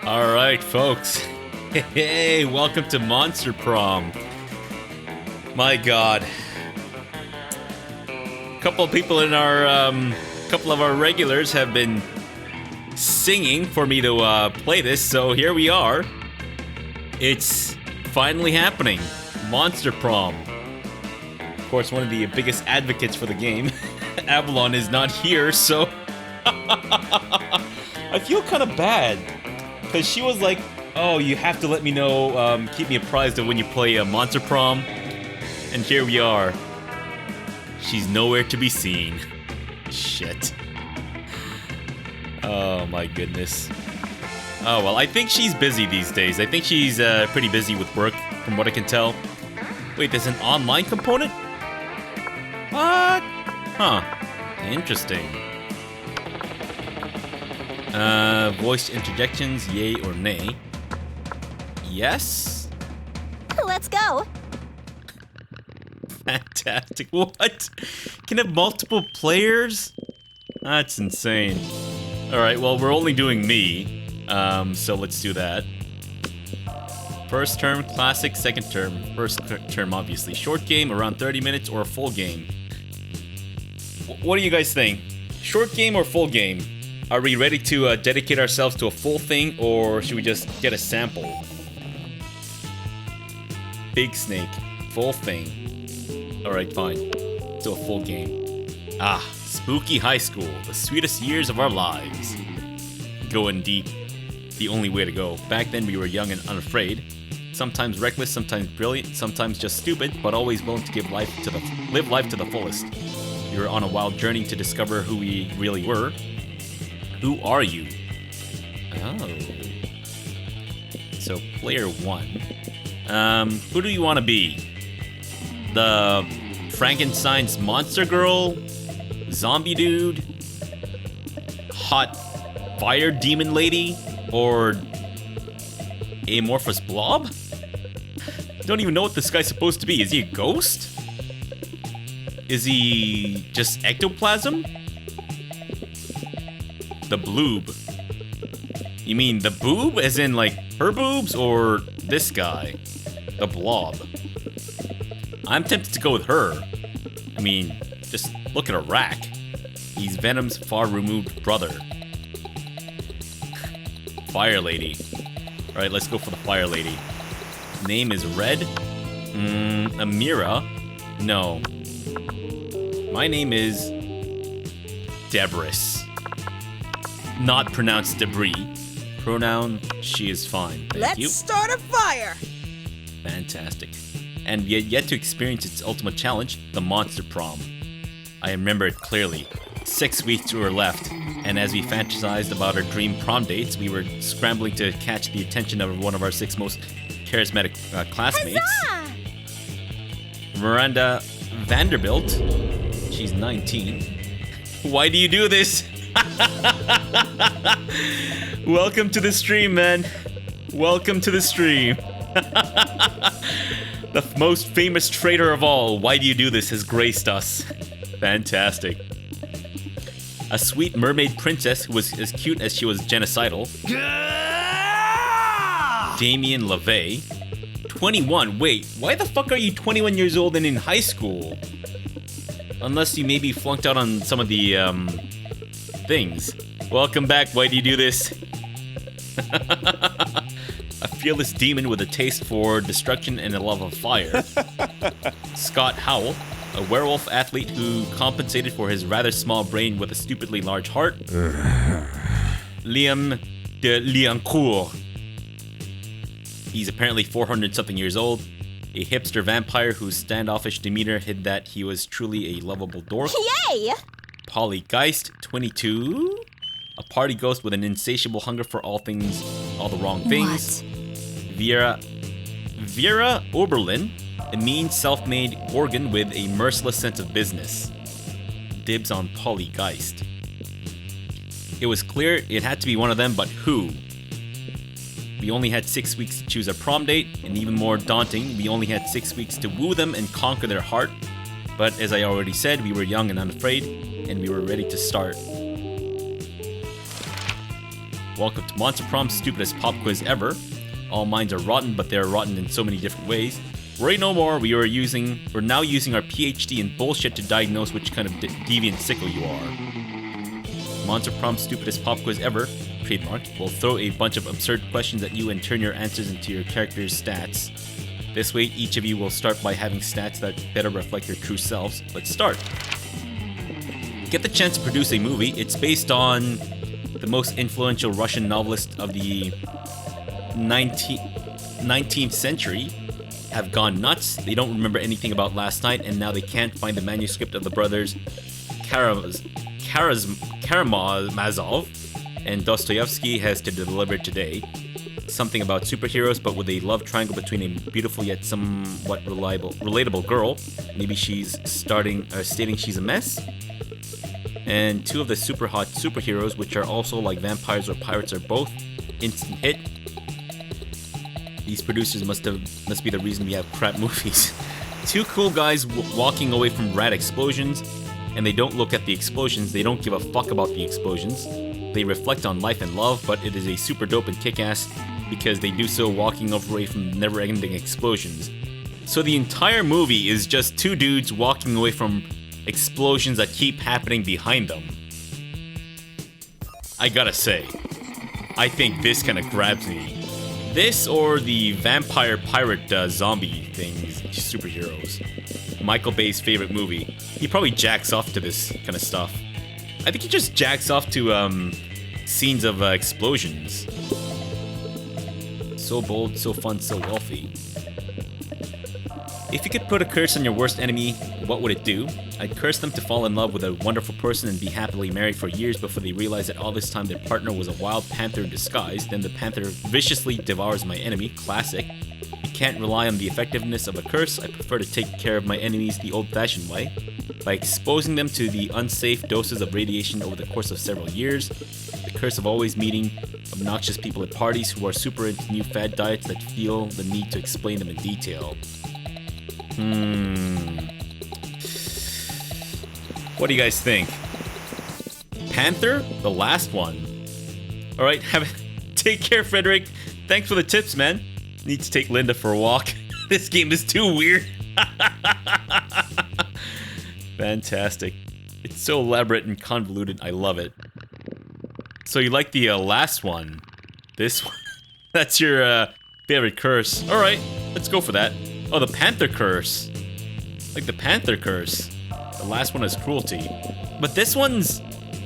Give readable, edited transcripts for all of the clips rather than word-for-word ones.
All right, folks. Hey, welcome to Monster Prom. My God. A couple of people in our, couple of our regulars have been singing for me to play this, so here we are. It's finally happening. Monster Prom. Of course, one of the biggest advocates for the game, Avalon, is not here, so I feel kind of bad. Because she was like, oh, you have to let me know, keep me apprised of when you play Monster Prom. And here we are. She's nowhere to be seen. Shit. Oh my goodness. Oh, well, I think she's busy these days. I think she's pretty busy with work, from what I can tell. Wait, there's an online component? What? Huh. Interesting. Voice interjections, yay or nay? Yes? Let's go. Fantastic. What? Can have multiple players? That's insane. Alright, well, we're only doing me. So let's do that. First term, classic. Second term. First term, obviously. Short game, around 30 minutes, or a full game? What do you guys think? Short game or full game? Are we ready to dedicate ourselves to a full thing, or should we just get a sample? Big Snake. Full thing. Alright, fine. To a full game. Ah, spooky high school. The sweetest years of our lives. Going deep. The only way to go. Back then we were young and unafraid. Sometimes reckless, sometimes brilliant, sometimes just stupid, but always willing to live life to the fullest. We were on a wild journey to discover who we really were. Who are you? Oh. So, player one. Who do you want to be? The Frankenstein's monster girl? Zombie dude? Hot fire demon lady? Or amorphous blob? Don't even know what this guy's supposed to be. Is he a ghost? Is he just ectoplasm? The bloob. You mean the boob? As in, like, her boobs? Or this guy? The blob. I'm tempted to go with her. I mean, just look at a rack. He's Venom's far-removed brother. Fire Lady. Alright, let's go for the Fire Lady. Name is Red? Amira? No. My name is Debris. Not pronounced debris. Pronoun, she is fine. Thank you. Let's start a fire. Fantastic. And yet to experience its ultimate challenge, the Monster Prom. I remember it clearly. 6 weeks were left, and as we fantasized about our dream prom dates, we were scrambling to catch the attention of one of our 6 most charismatic classmates. Huzzah! Miranda Vanderbilt. She's 19. Why do you do this? Welcome to the stream, man. Welcome to the stream. The most famous traitor of all, why do you do this, has graced us. Fantastic. A sweet mermaid princess who was as cute as she was genocidal. Damien LaVey. 21. Wait, why the fuck are you 21 years old and in high school? Unless you maybe flunked out on some of the, things. Welcome back, why do you do this? A fearless demon with a taste for destruction and a love of fire. Scott Howell, a werewolf athlete who compensated for his rather small brain with a stupidly large heart. Liam de Liancourt. He's apparently 400-something years old. A hipster vampire whose standoffish demeanor hid that he was truly a lovable dork. Yay! Polly Geist, 22. A party ghost with an insatiable hunger for all the wrong things. What? Vera Oberlin, a mean, self-made organ with a merciless sense of business. Dibs on Polly Geist. It was clear it had to be one of them, but who? We only had 6 weeks to choose our prom date, and even more daunting, we only had 6 weeks to woo them and conquer their heart. But as I already said, we were young and unafraid, and we were ready to start. Welcome to Monster Prom's stupidest pop quiz ever. All minds are rotten, but they're rotten in so many different ways. Worry no more, we're now using our PhD in bullshit to diagnose which kind of deviant sicko you are. Monster Prom's stupidest pop quiz ever, trademarked, will throw a bunch of absurd questions at you and turn your answers into your character's stats. This way, each of you will start by having stats that better reflect your true selves. Let's start. Get the chance to produce a movie. It's based on the most influential Russian novelist of the 19th century have gone nuts. They don't remember anything about last night, and now they can't find the manuscript of the brothers Karamazov, and Dostoevsky has to deliver today. Something about superheroes, but with a love triangle between a beautiful yet somewhat relatable girl. Maybe she's stating she's a mess. And two of the super hot superheroes, which are also like vampires or pirates, are both instant hit. These producers must be the reason we have crap movies. Two cool guys walking away from rad explosions, and they don't look at the explosions. They don't give a fuck about the explosions. They reflect on life and love, but it is a super dope and kick-ass because they do so walking away from never-ending explosions. So the entire movie is just two dudes walking away from explosions that keep happening behind them. I gotta say, I think this kind of grabs me. This or the vampire pirate zombie things, superheroes. Michael Bay's favorite movie. He probably jacks off to this kind of stuff. I think he just jacks off to scenes of explosions. So bold, so fun, so wealthy. If you could put a curse on your worst enemy, what would it do? I'd curse them to fall in love with a wonderful person and be happily married for years before they realize that all this time their partner was a wild panther in disguise. Then the panther viciously devours my enemy. Classic. You can't rely on the effectiveness of a curse. I prefer to take care of my enemies the old-fashioned way, by exposing them to the unsafe doses of radiation over the course of several years. The curse of always meeting obnoxious people at parties who are super into new fad diets that feel the need to explain them in detail. What do you guys think? Panther? The last one. Alright, take care, Frederick. Thanks for the tips, man. Need to take Linda for a walk. This game is too weird. Fantastic. It's so elaborate and convoluted, I love it. So you like the last one? This one? That's your favorite curse. Alright, let's go for that. Oh, the Panther curse. Like the Panther curse. The last one is cruelty. But this one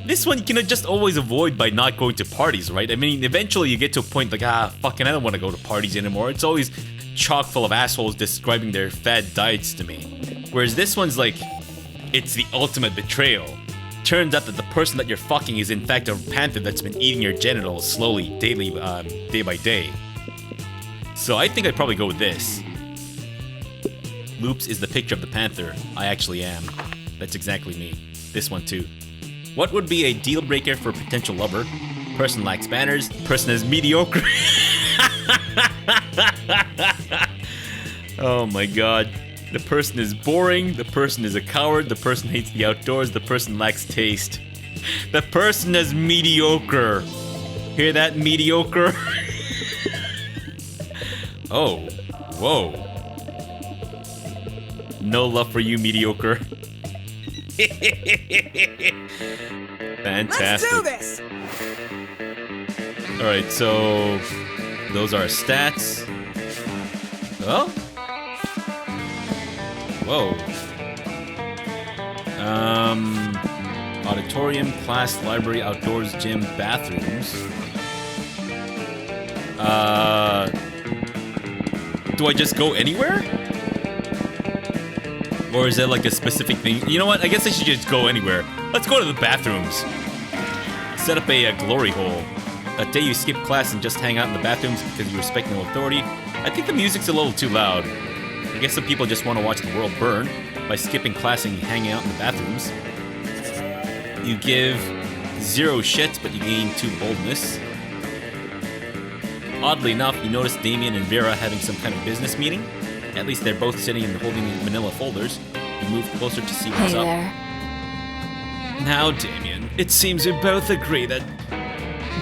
you can just always avoid by not going to parties, right? I mean, eventually you get to a point like, fucking I don't want to go to parties anymore. It's always chock full of assholes describing their fad diets to me. Whereas this one's like, it's the ultimate betrayal. Turns out that the person that you're fucking is in fact a panther that's been eating your genitals slowly, daily, day by day. So I think I'd probably go with this. Loops is the picture of the panther. I actually am. That's exactly me. This one too. What would be a deal breaker for a potential lover? Person lacks manners. Person is mediocre. Oh my god. The person is boring. The person is a coward. The person hates the outdoors. The person lacks taste. The person is mediocre. Hear that, mediocre? Oh. Whoa. No love for you, mediocre. Fantastic. Let's do this. Alright, so those are stats. Oh? Whoa. Auditorium, class, library, outdoors, gym, bathrooms. Do I just go anywhere? Or is there like a specific thing? You know what? I guess I should just go anywhere. Let's go to the bathrooms. Set up a glory hole. That day you skip class and just hang out in the bathrooms because you respect no authority. I think the music's a little too loud. I guess some people just want to watch the world burn by skipping class and hanging out in the bathrooms. You give 0 shits, but you gain 2 boldness. Oddly enough, you notice Damien and Vera having some kind of business meeting. At least they're both sitting and holding manila folders. You move closer to see what's up. There. Now, Damien, it seems we both agree that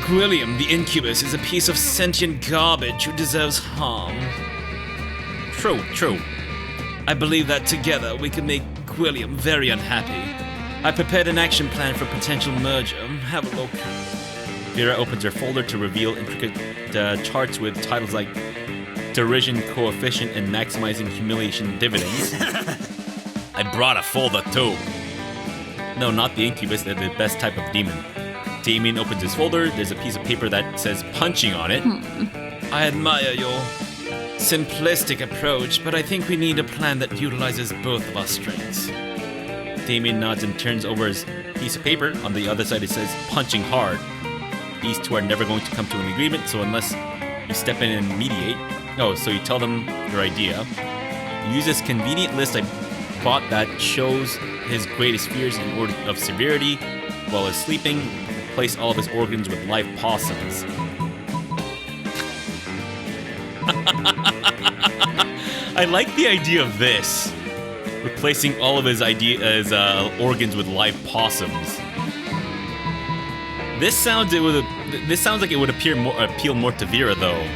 Gwilliam, the incubus, is a piece of sentient garbage who deserves harm. True. I believe that together we can make Gwilliam very unhappy. I prepared an action plan for potential merger. Have a look. Vera opens her folder to reveal intricate charts with titles like Derision Coefficient and Maximizing Humiliation Dividends. I brought a folder too. No, not the incubus, they're the best type of demon. Damien opens his folder. There's a piece of paper that says punching on it. I admire your simplistic approach, but I think we need a plan that utilizes both of our strengths. Damien nods and turns over his piece of paper. On the other side it says punching hard. These two are never going to come to an agreement, so unless you step in and mediate. Oh, so you tell them your idea. You use this convenient list I bought that shows his greatest fears in order of severity. While he's sleeping, replace all of his organs with live possums. I like the idea of this. Replacing all of his organs with live possums. This sounds like it would appeal more to Vera though.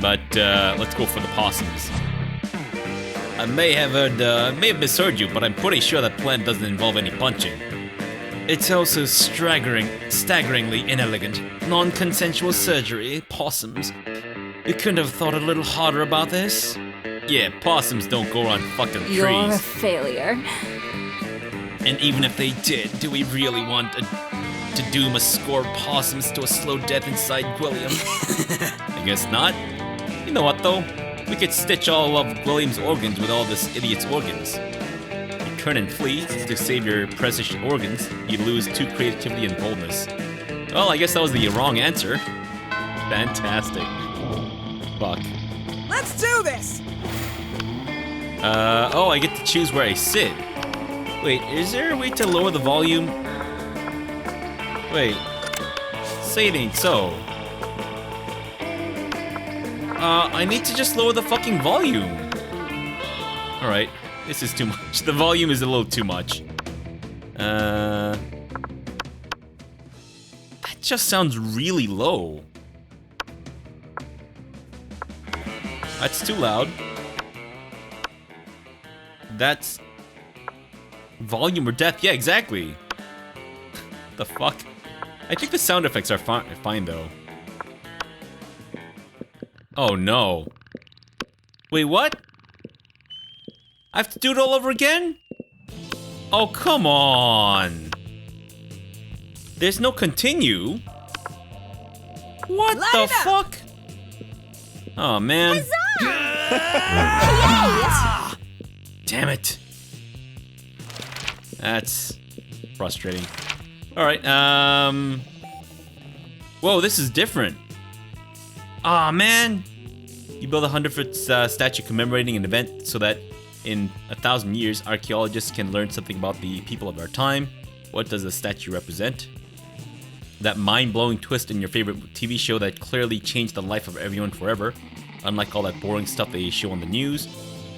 But let's go for the possums. I may have misheard you, but I'm pretty sure that plan doesn't involve any punching. It's also staggeringly inelegant. Non-consensual surgery, possums. You couldn't have thought a little harder about this? Yeah, possums don't grow on fucking trees. You're a failure. And even if they did, do we really want to doom a score of possums to a slow death inside Gwilliam? I guess not. You know what though? We could stitch all of William's organs with all this idiot's organs. You turn and flee to save your precious organs. You lose 2 creativity and boldness. Well, I guess that was the wrong answer. Fantastic. Fuck. Let's do this! Oh, I get to choose where I sit. Wait, is there a way to lower the volume? Wait. Say it ain't so. I need to just lower the fucking volume. Alright, this is too much. The volume is a little too much. That just sounds really low. That's too loud. That's volume or death. Yeah, exactly. The fuck? I think the sound effects are fine though. Oh no. Wait, what? I have to do it all over again? Oh, come on. There's no continue. What the fuck? Oh man. Damn it. That's frustrating. Alright, whoa, this is different. Aw, man. You build a 100-foot statue commemorating an event so that in 1,000 years, archaeologists can learn something about the people of our time. What does the statue represent? That mind-blowing twist in your favorite TV show that clearly changed the life of everyone forever. Unlike all that boring stuff they show on the news.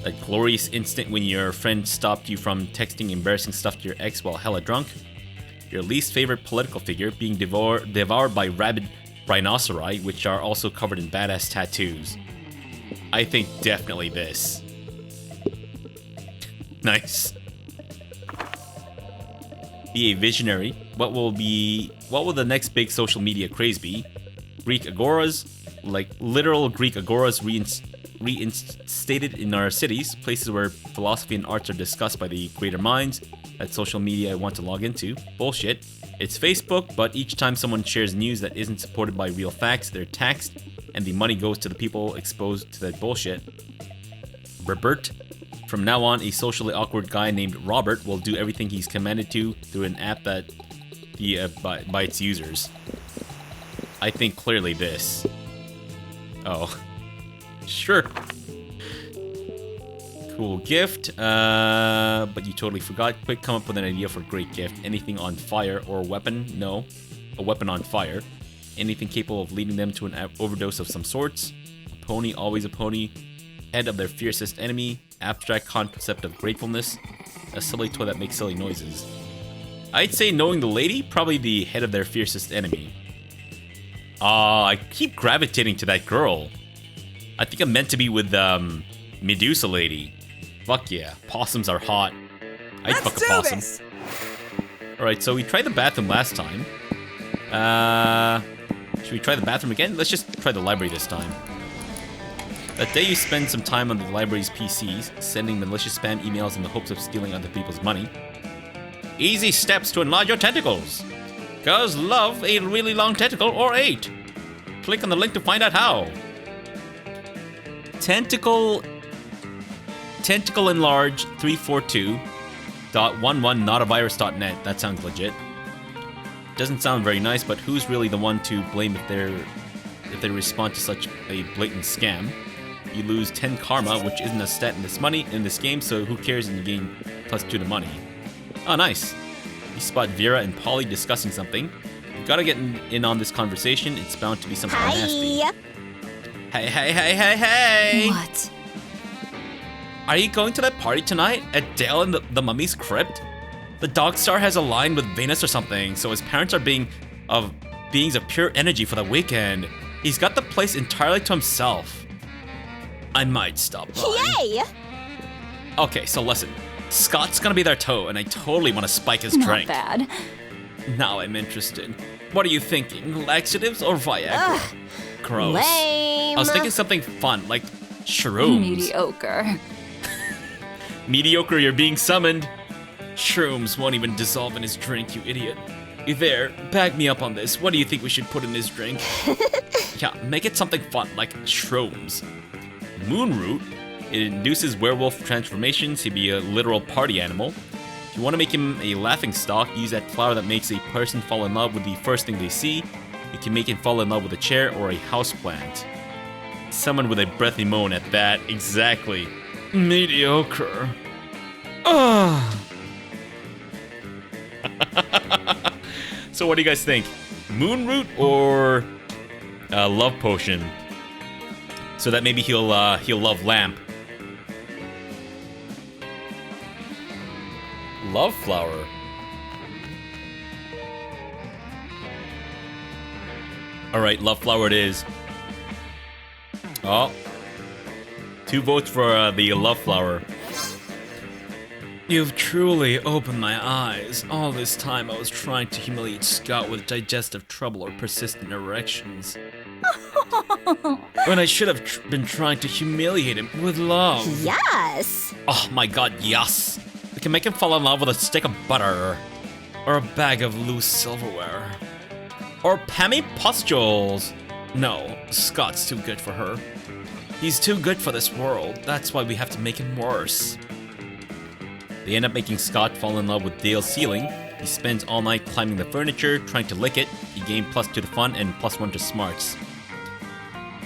That glorious instant when your friend stopped you from texting embarrassing stuff to your ex while hella drunk. Your least favorite political figure being devoured by rabid rhinoceri, which are also covered in badass tattoos. I think definitely this. Nice. Be a visionary. What will the next big social media craze be? Greek agoras, like literal Greek agoras reinstated in our cities, places where philosophy and arts are discussed by the greater minds that social media want to log into. Bullshit. It's Facebook, but each time someone shares news that isn't supported by real facts, they're taxed, and the money goes to the people exposed to that bullshit. Robert. From now on, a socially awkward guy named Robert will do everything he's commanded to through an app that by its users. I think clearly this. Oh. Sure. Cool gift. But you totally forgot. Quick, come up with an idea for a great gift. Anything on fire or a weapon? No. A weapon on fire. Anything capable of leading them to an overdose of some sorts. A pony, always a pony. Head of their fiercest enemy. Abstract concept of gratefulness. A silly toy that makes silly noises. I'd say knowing the lady, probably the head of their fiercest enemy. I keep gravitating to that girl. I think I'm meant to be with, Medusa lady. Fuck yeah, possums are hot. I'd fuck a possum. Alright, so we tried the bathroom last time. Should we try the bathroom again? Let's just try the library this time. That day you spend some time on the library's PCs, sending malicious spam emails in the hopes of stealing other people's money. Easy steps to enlarge your tentacles. Girls love a really long tentacle or 8. Click on the link to find out how. Tentacle enlarge 342.11notavirus.net. That sounds legit. Doesn't sound very nice, but who's really the one to blame if they respond to such a blatant scam? You lose 10 karma, which isn't a stat in this game, so who cares, and you gain +2 to money. Oh, nice. You spot Vera and Polly discussing something. You gotta get in on this conversation. It's bound to be something nasty. Hey. What? Are you going to that party tonight at Dale and the Mummy's crypt? The dog star has a line with Venus or something, so his parents are beings of pure energy for the weekend. He's got the place entirely to himself. I might stop by. Yay! Okay, so listen. Scott's gonna be there too, and I totally want to spike his drink. Not bad. Now I'm interested. What are you thinking? Laxatives or Viagra? Ugh, Gross. lame. I was thinking something fun, like shrooms. Mediocre. Mediocre, you're being summoned. Shrooms won't even dissolve in his drink, you idiot. You there, back me up on this. What do you think we should put in his drink? Yeah, make it something fun, like shrooms. Moonroot, it induces werewolf transformations. He'd be a literal party animal. If you want to make him a laughingstock, use that flower that makes a person fall in love with the first thing they see. You can make him fall in love with a chair or a houseplant. Someone with a breathy moan at that. Exactly. Mediocre. Ugh. So what do you guys think? Moonroot or love potion? So that maybe he'll love lamp. Love flower. All right, love flower it is. Oh, 2 votes for the love flower. You've truly opened my eyes. All this time I was trying to humiliate Scott with digestive trouble or persistent erections. When I should have been trying to humiliate him with love. Yes. Oh my god, yes. We can make him fall in love with a stick of butter. Or a bag of loose silverware. Or Pammy pustules. No, Scott's too good for her. He's too good for this world. That's why we have to make him worse. They end up making Scott fall in love with Dale's ceiling. He spends all night climbing the furniture, trying to lick it. He gains +2 to fun and +1 to smarts.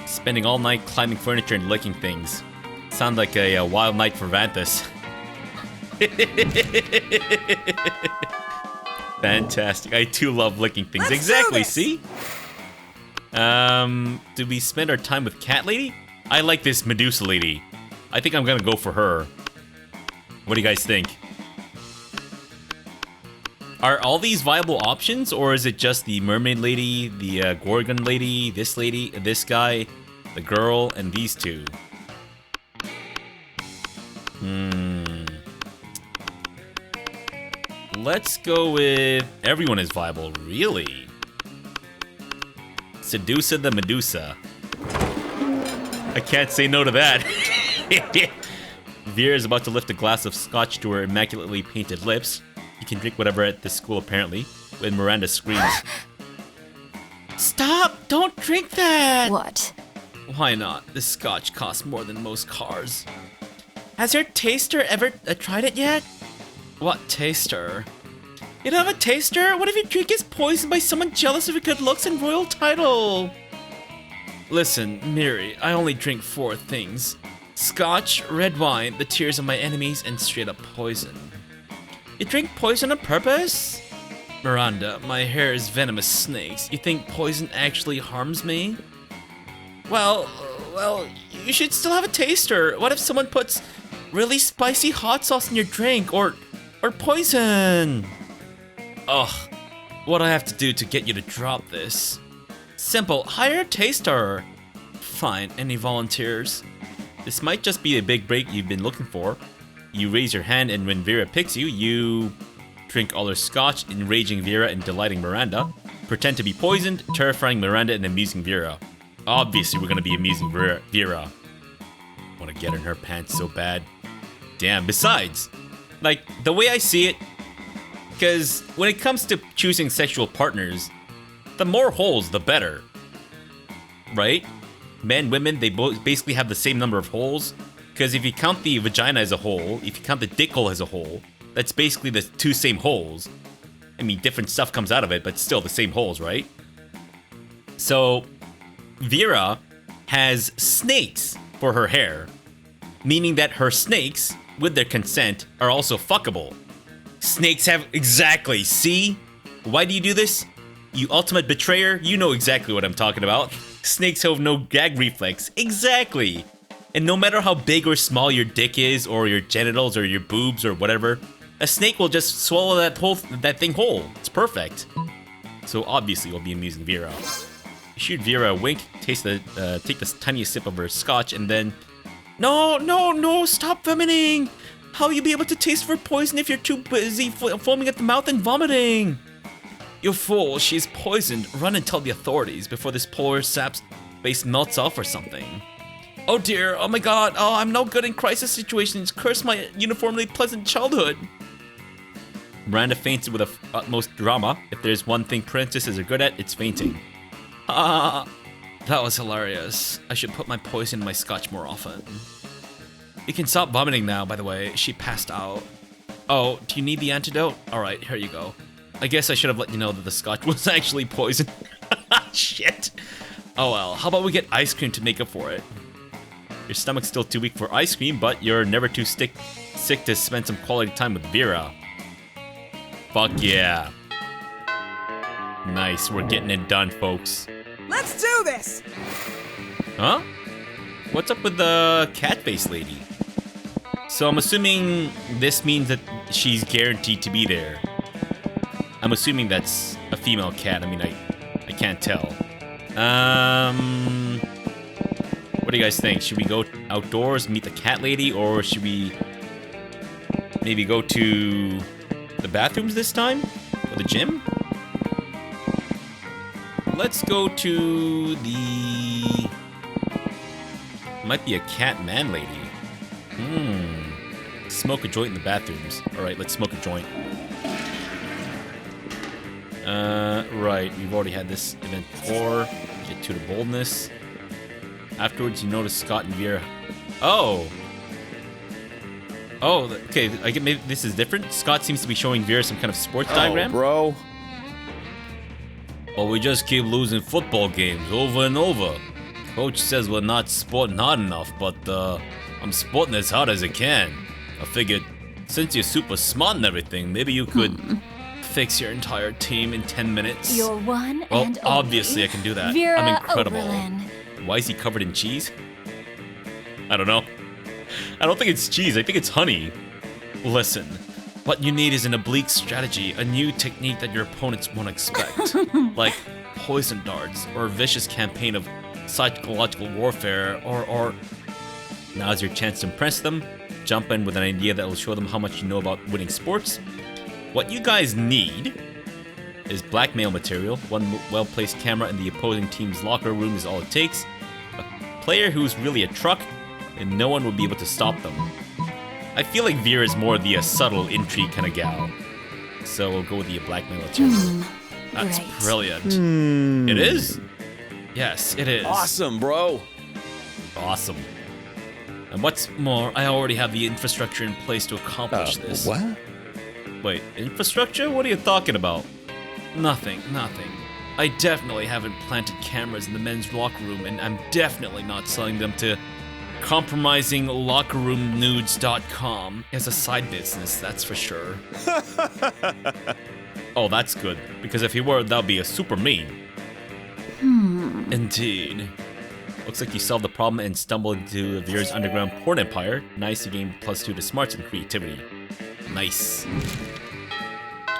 Spending all night climbing furniture and licking things. Sound like a wild night for Vanthus. Fantastic. I too love licking things. Let's exactly, do this. see? Do we spend our time with Cat Lady? I like this Medusa lady. I think I'm gonna go for her. What do you guys think? Are all these viable options, or is it just the mermaid lady, the Gorgon lady, this guy, the girl, and these two? Let's go with everyone is viable, really. Sedusa the Medusa. I can't say no to that. Vera is about to lift a glass of scotch to her immaculately painted lips. You can drink whatever at this school, apparently, when Miranda screams. Stop! Don't drink that! What? Why not? This scotch costs more than most cars. Has your taster ever tried it yet? What taster? You don't have a taster? What if your drink is poisoned by someone jealous of your good looks and royal title? Listen, Miri, I only drink 4 things. Scotch, red wine, the tears of my enemies, and straight up poison. You drink poison on purpose? Miranda, my hair is venomous snakes. You think poison actually harms me? Well, you should still have a taster. What if someone puts really spicy hot sauce in your drink, or poison? Ugh. What do I have to do to get you to drop this? Simple. Hire a taster. Fine. Any volunteers? This might just be a big break you've been looking for. You raise your hand, and when Vera picks you, you drink all her scotch, enraging Vera and delighting Miranda. Pretend to be poisoned, terrifying Miranda and amusing Vera. Obviously, we're gonna be amusing Vera. Want to get in her pants so bad. Damn. Besides, like, the way I see it, because when it comes to choosing sexual partners, the more holes, the better. Right? Men, women, they both basically have the same number of holes. Because if you count the vagina as a hole, if you count the dick hole as a hole, that's basically the two same holes. I mean, different stuff comes out of it, but still the same holes, right? So, Vera has snakes for her hair, meaning that her snakes, with their consent, are also fuckable. Snakes have... Exactly, see? Why do you do this? You ultimate betrayer, you know exactly what I'm talking about. Snakes have no gag reflex. Exactly! And no matter how big or small your dick is, or your genitals, or your boobs, or whatever, a snake will just swallow that thing whole. It's perfect. So obviously we'll be amusing Vera. You shoot Vera a wink, take the tiniest sip of her scotch, and then... No, stop vomiting! How will you be able to taste for poison if you're too busy foaming at the mouth and vomiting? You fool, she's poisoned. Run and tell the authorities before this poor sap's face melts off or something. Oh dear, oh my god, oh, I'm no good in crisis situations. Curse my uniformly pleasant childhood. Miranda fainted with the utmost drama. If there's one thing princesses are good at, it's fainting. That was hilarious. I should put my poison in my scotch more often. You can stop vomiting now, by the way. She passed out. Oh, do you need the antidote? Alright, here you go. I guess I should have let you know that the scotch was actually poison. Shit. Oh well, how about we get ice cream to make up for it? Your stomach's still too weak for ice cream, but you're never too sick to spend some quality time with Vera. Fuck yeah. Nice, we're getting it done, folks. Let's do this! Huh? What's up with the cat face lady? So I'm assuming this means that she's guaranteed to be there. I'm assuming that's a female cat. I mean, I can't tell. What do you guys think? Should we go outdoors, meet the cat lady, or should we maybe go to the bathrooms this time? Or the gym? Let's go to the... Might be a cat man lady. Smoke a joint in the bathrooms. Alright, let's smoke a joint. Right, we've already had this event before. Get to the boldness. Afterwards, you notice Scott and Vera. Oh! Oh, okay, I get maybe this is different. Scott seems to be showing Vera some kind of sports diagram. Bro. Well, we just keep losing football games over and over. Coach says we're not sporting hard enough, but I'm sporting as hard as I can. I figured, since you're super smart and everything, maybe you could fix your entire team in 10 minutes. You're one Well, and obviously only I can do that. Vera I'm incredible. Oberlin. Why is he covered in cheese? I don't know. I don't think it's cheese, I think it's honey. Listen, what you need is an oblique strategy, a new technique that your opponents won't expect. Like poison darts, or a vicious campaign of psychological warfare, or... Now's your chance to impress them. Jump in with an idea that will show them how much you know about winning sports. What you guys need is blackmail material. One well-placed camera in the opposing team's locker room is all it takes. A player who's really a truck, and no one will be able to stop them. I feel like Vera is more the subtle intrigue kind of gal. So we'll go with the blackmail material. That's Great. brilliant. It is? Yes, it is. Awesome, bro. Awesome. And what's more, I already have the infrastructure in place to accomplish this. What? Wait, infrastructure? What are you talking about? Nothing. I definitely haven't planted cameras in the men's locker room, and I'm definitely not selling them to compromisinglockerroomnudes.com as a side business, that's for sure. Oh, that's good, because if he were, that would be a super mean. Indeed. Looks like you solved the problem and stumbled into Vera's underground porn empire. Nice, you gained +2 to smarts and creativity. Nice.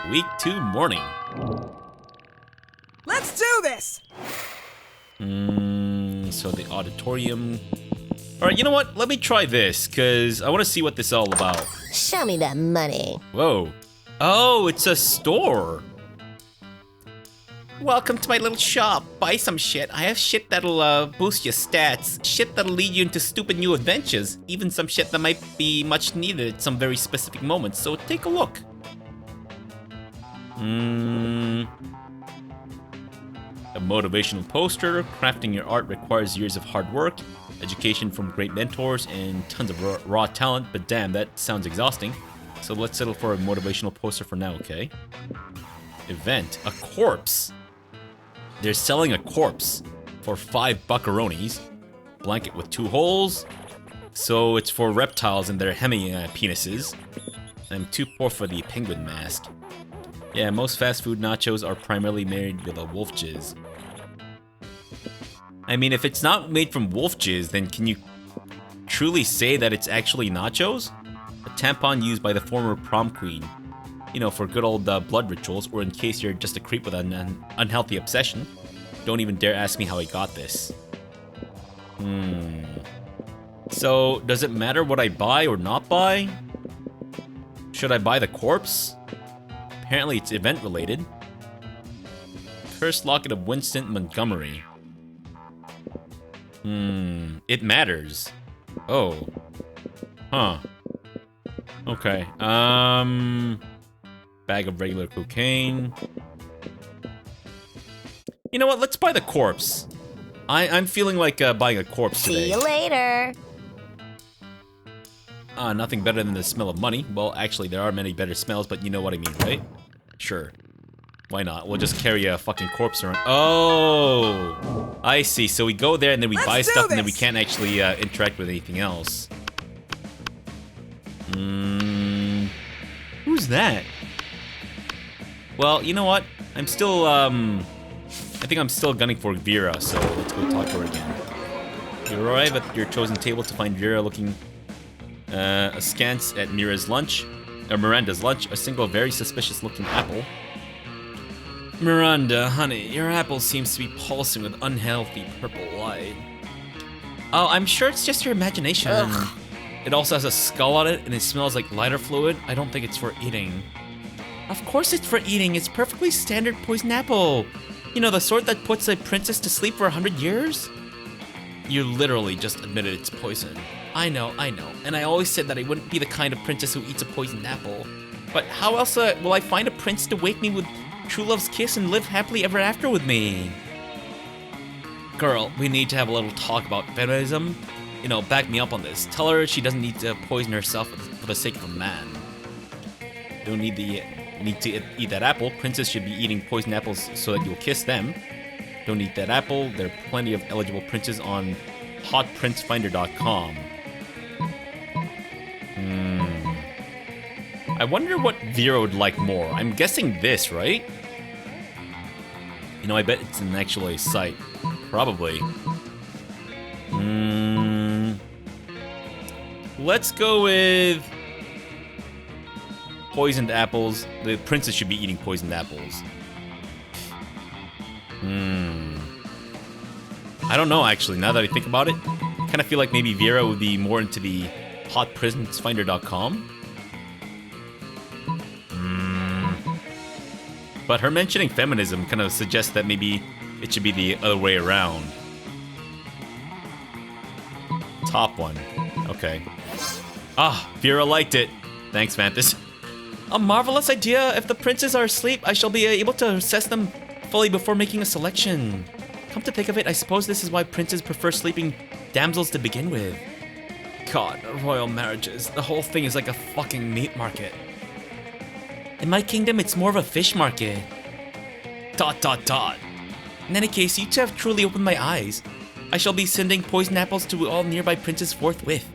Week 2 morning. Let's do this! So the auditorium. Alright, you know what? Let me try this, because I want to see what this is all about. Show me that money. Whoa. Oh, it's a store. Welcome to my little shop. Buy some shit. I have shit that'll boost your stats. Shit that'll lead you into stupid new adventures. Even some shit that might be much needed at some very specific moments. So take a look. A motivational poster. Crafting your art requires years of hard work, education from great mentors, and tons of raw talent. But damn, that sounds exhausting. So let's settle for a motivational poster for now, okay? Event. A corpse. They're selling a corpse for 5 buckaronis. Blanket with 2 holes. So it's for reptiles and their hemi penises. I'm too poor for the penguin mask. Yeah, most fast food nachos are primarily made with a wolf jizz. I mean, if it's not made from wolf jizz, then can you truly say that it's actually nachos? A tampon used by the former prom queen. You know, for good old blood rituals, or in case you're just a creep with an unhealthy obsession. Don't even dare ask me how I got this. So, does it matter what I buy or not buy? Should I buy the corpse? Apparently it's event related. Cursed Locket of Winston Montgomery. It matters. Oh. Huh. Okay. Bag of regular cocaine. You know what? Let's buy the corpse. I'm feeling like buying a corpse today. See you later. Nothing better than the smell of money. Well, actually, there are many better smells, but you know what I mean, right? Sure. Why not? We'll just carry a fucking corpse around. Oh! I see. So we go there and then we buy stuff and then we can't actually interact with anything else. Who's that? Well, you know what? I'm still, I think I'm still gunning for Vera, so let's go talk to her again. You arrive at your chosen table to find Vera looking askance at Miranda's lunch, a single very suspicious-looking apple. Miranda, honey, your apple seems to be pulsing with unhealthy purple light. Oh, I'm sure it's just your imagination. Ugh. It also has a skull on it, and it smells like lighter fluid. I don't think it's for eating. Of course it's for eating. It's perfectly standard poison apple. You know, the sort that puts a princess to sleep for 100 years? You literally just admitted it's poison. I know. And I always said that I wouldn't be the kind of princess who eats a poisoned apple. But how else will I find a prince to wake me with true love's kiss and live happily ever after with me? Girl, we need to have a little talk about feminism. You know, back me up on this. Tell her she doesn't need to poison herself for the sake of a man. Don't need to eat that apple. Princes should be eating poisoned apples so that you'll kiss them. Don't eat that apple. There are plenty of eligible princes on hotprincefinder.com. I wonder what Vera would like more. I'm guessing this, right? You know, I bet it's an actual site. Probably. Let's go with poisoned apples. The princess should be eating poisoned apples. I don't know, actually, now that I think about it. I kind of feel like maybe Vera would be more into the hotprincefinder.com. But her mentioning feminism kind of suggests that maybe it should be the other way around. Top one. Okay. Ah, Vera liked it. Thanks, Mantis. A marvelous idea. If the princes are asleep, I shall be able to assess them fully before making a selection. Come to think of it, I suppose this is why princes prefer sleeping damsels to begin with. God, royal marriages. The whole thing is like a fucking meat market. In my kingdom, it's more of a fish market. ... In any case, you two have truly opened my eyes. I shall be sending poison apples to all nearby princes forthwith.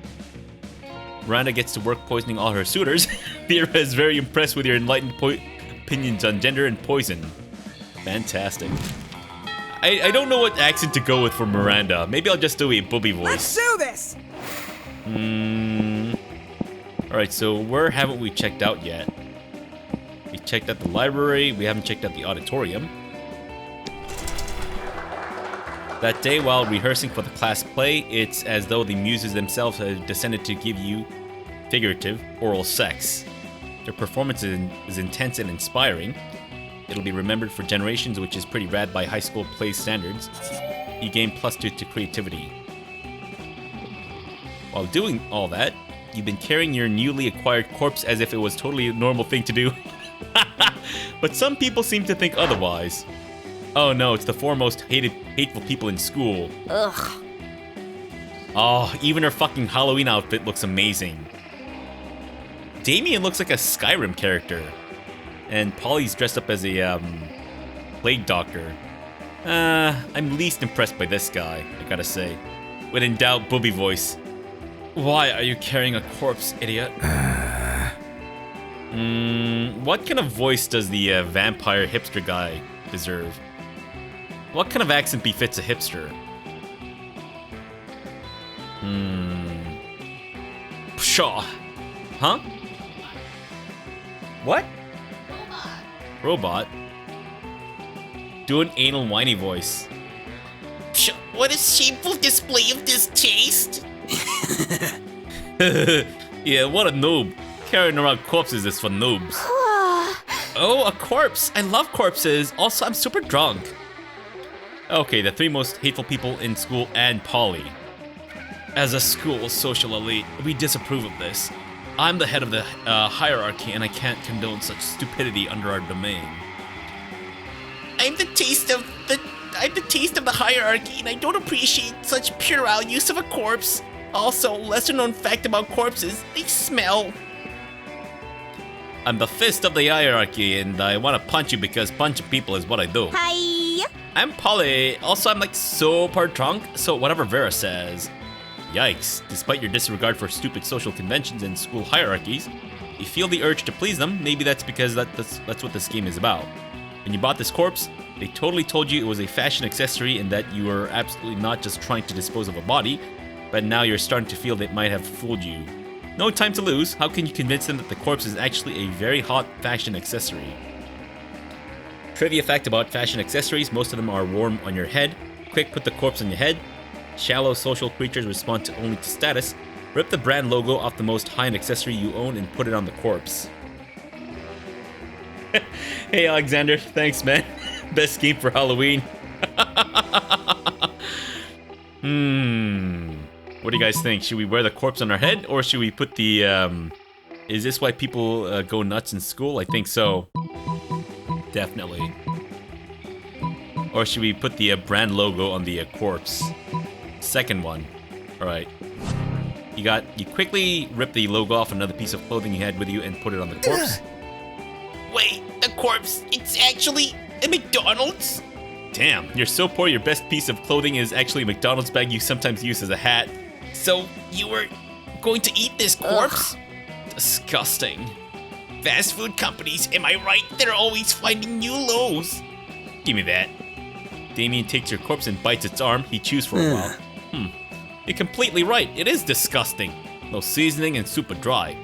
Miranda gets to work poisoning all her suitors. Vera is very impressed with your enlightened opinions on gender and poison. Fantastic. I don't know what accent to go with for Miranda. Maybe I'll just do a booby voice. Let's do this! Alright, so where haven't we checked out yet? We checked out the library. We haven't checked out the auditorium. That day, while rehearsing for the class play, it's as though the muses themselves have descended to give you figurative oral sex. Their performance is intense and inspiring. It'll be remembered for generations, which is pretty rad by high school play standards. You gain +2 to creativity. While doing all that, you've been carrying your newly acquired corpse as if it was totally a normal thing to do. But some people seem to think otherwise. Oh no, it's the 4 most hateful people in school. Ugh. Oh, even her fucking Halloween outfit looks amazing. Damien looks like a Skyrim character. And Polly's dressed up as a, plague doctor. I'm least impressed by this guy, I gotta say. When in doubt, booby voice. Why are you carrying a corpse, idiot? What kind of voice does the vampire hipster guy deserve? What kind of accent befits a hipster? Pshaw. Huh? What? Robot? Do an anal whiny voice. Psh, what a shameful display of distaste! Yeah, what a noob. Carrying around corpses is for noobs. Oh, a corpse! I love corpses. Also, I'm super drunk. Okay, the 3 most hateful people in school and Polly. As a school social elite, we disapprove of this. I'm the head of the hierarchy, and I can't condone such stupidity under our domain. I'm the taste of the hierarchy, and I don't appreciate such puerile use of a corpse. Also, lesser known fact about corpses, they smell. I'm the fist of the hierarchy, and I want to punch you because punching people is what I do. Hi. I'm Polly. Also, I'm like super drunk, so whatever Vera says. Yikes. Despite your disregard for stupid social conventions and school hierarchies, you feel the urge to please them. Maybe that's because that's what this game is about. When you bought this corpse, they totally told you it was a fashion accessory and that you were absolutely not just trying to dispose of a body, but now you're starting to feel they might have fooled you. No time to lose. How can you convince them that the corpse is actually a very hot fashion accessory? Trivia fact about fashion accessories, most of them are worn on your head. Quick, put the corpse on your head. Shallow social creatures respond only to status. Rip the brand logo off the most high-end accessory you own and put it on the corpse. Hey Alexander, thanks man. Best game for Halloween. What do you guys think? Should we wear the corpse on our head, or should we put the, is this why people go nuts in school? I think so. Definitely. Or should we put the brand logo on the corpse? Second one. Alright. You quickly rip the logo off another piece of clothing you had with you and put it on the corpse. Wait, the corpse, it's actually a McDonald's? Damn, you're so poor your best piece of clothing is actually a McDonald's bag you sometimes use as a hat. So, you were going to eat this corpse? Disgusting. Fast food companies, am I right? They're always finding new lows. Give me that. Damien takes your corpse and bites its arm. He chews for a while. You're completely right. It is disgusting. No seasoning and super dry.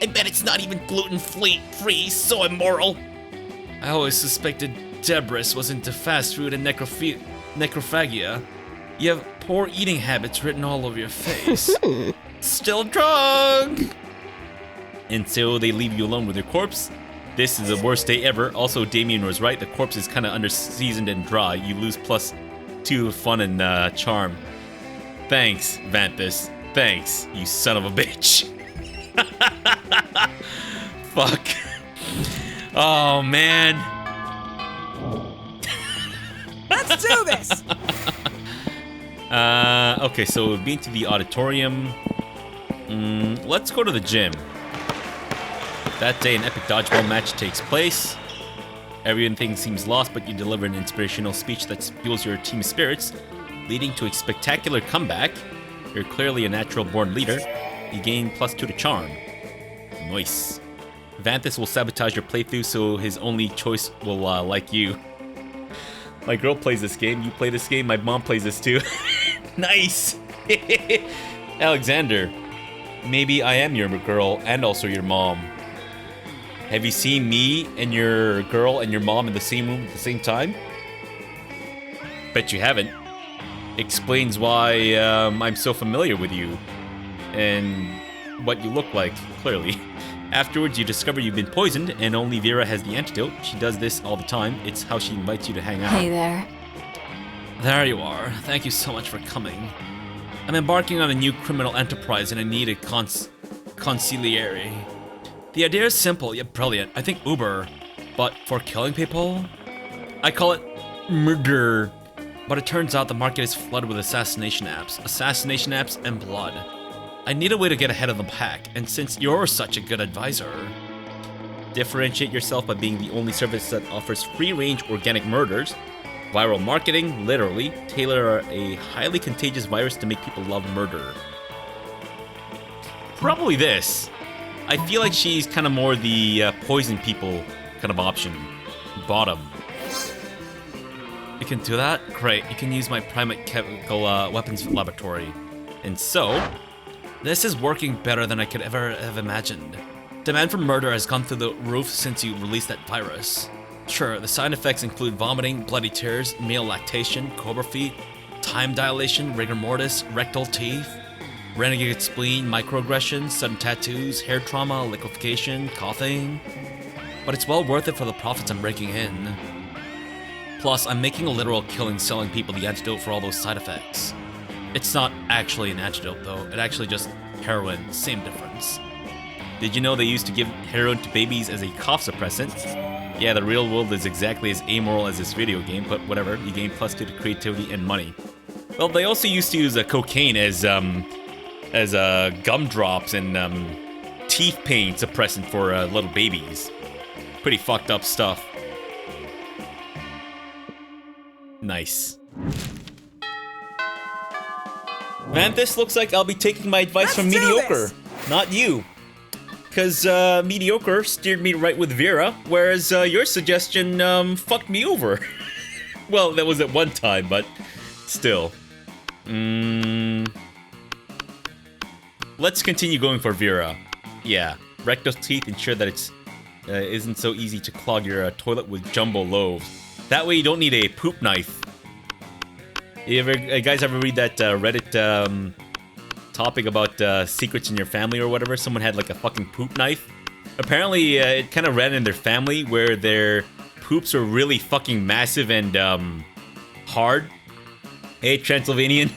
I bet it's not even gluten-free, so immoral. I always suspected Debris was into fast food and necrophagia. You have poor eating habits written all over your face. Still drunk! And so they leave you alone with your corpse. This is the worst day ever. Also, Damien was right. The corpse is kind of under-seasoned and dry. You lose +2 fun and charm. Thanks, Vanthus. Thanks, you son of a bitch. Fuck. Oh, man. Let's do this! Okay, so we've been to the auditorium. Let's go to the gym. That day, an epic dodgeball match takes place. Everything seems lost, but you deliver an inspirational speech that fuels your team spirits, leading to a spectacular comeback. You're clearly a natural-born leader. You gain +2 to charm. Nice. Vanthus will sabotage your playthrough, so his only choice will like you. My girl plays this game, you play this game, my mom plays this too. Nice! Alexander, maybe I am your girl and also your mom. Have you seen me and your girl and your mom in the same room at the same time? Bet you haven't. Explains why I'm so familiar with you and what you look like, clearly. Afterwards, you discover you've been poisoned and only Vera has the antidote. She does this all the time. It's how she invites you to hang out. Hey there. There you are. Thank you so much for coming. I'm embarking on a new criminal enterprise and I need a consigliere. The idea is simple yet brilliant. I think Uber, but for killing people? I call it murder. But it turns out the market is flooded with assassination apps and blood. I need a way to get ahead of the pack, and since you're such a good advisor, differentiate yourself by being the only service that offers free-range organic murders, viral marketing, literally, tailor a highly contagious virus to make people love murder. Probably this. I feel like she's kind of more the poison people kind of option. Bottom. You can do that? Great, you can use my private chemical weapons laboratory. And so, this is working better than I could ever have imagined. Demand for murder has gone through the roof since you released that virus. Sure, the side effects include vomiting, bloody tears, male lactation, cobra feet, time dilation, rigor mortis, rectal teeth, renegade spleen, microaggressions, sudden tattoos, hair trauma, liquefaction, coughing. But it's well worth it for the profits I'm raking in. Plus, I'm making a literal killing selling people the antidote for all those side effects. It's not actually an antidote though, it actually just heroin, same difference. Did you know they used to give heroin to babies as a cough suppressant? Yeah, the real world is exactly as amoral as this video game, but whatever, you gain +2 to creativity and money. Well, they also used to use cocaine as gumdrops and teeth pain suppressant for little babies. Pretty fucked up stuff. Nice. Man, this looks like I'll be taking my advice from Mediocre, not you. Because Mediocre steered me right with Vera, whereas your suggestion fucked me over. Well, that was at one time, but still. Let's continue going for Vera. Yeah, rectal teeth ensure that it's isn't so easy to clog your toilet with jumbo loaves. That way you don't need a poop knife. You guys ever read that Reddit topic about secrets in your family or whatever? Someone had like a fucking poop knife. Apparently it kind of ran in their family where their poops are really fucking massive and hard. Hey, Transylvanian.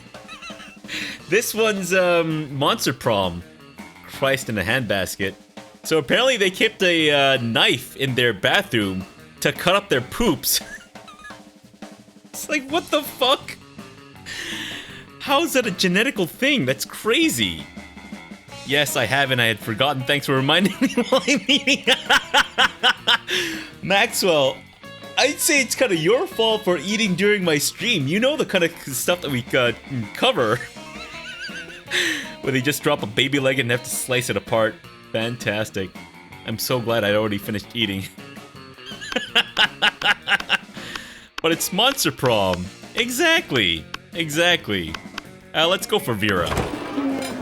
This one's Monster Prom. Christ in a handbasket. So apparently they kept a knife in their bathroom to cut up their poops. It's like, what the fuck? How is that a genetical thing? That's crazy. Yes, I have, and I had forgotten. Thanks for reminding me while I'm eating. Maxwell, I'd say it's kind of your fault for eating during my stream. You know the kind of stuff that we cover. Where they just drop a baby leg and have to slice it apart. Fantastic. I'm so glad I'd already finished eating. But it's Monster Prom. Exactly. Let's go for Vera.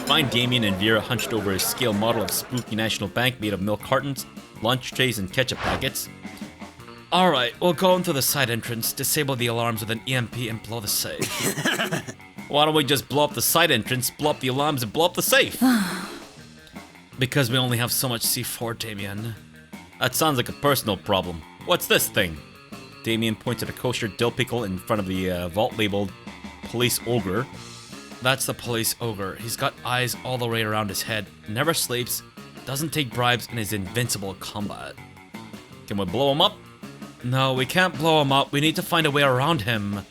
Find Damien and Vera hunched over a scale model of spooky National Bank made of milk cartons, lunch trays, and ketchup packets. Alright, we'll go into the side entrance, disable the alarms with an EMP, and blow the safe. Why don't we just blow up the side entrance, blow up the alarms, and blow up the safe? Because we only have so much C4, Damien. That sounds like a personal problem. What's this thing? Damien points at a kosher dill pickle in front of the vault labeled Police Ogre. That's the Police Ogre. He's got eyes all the way around his head, never sleeps, doesn't take bribes, and is invincible in combat. Can we blow him up? No, we can't blow him up. We need to find a way around him.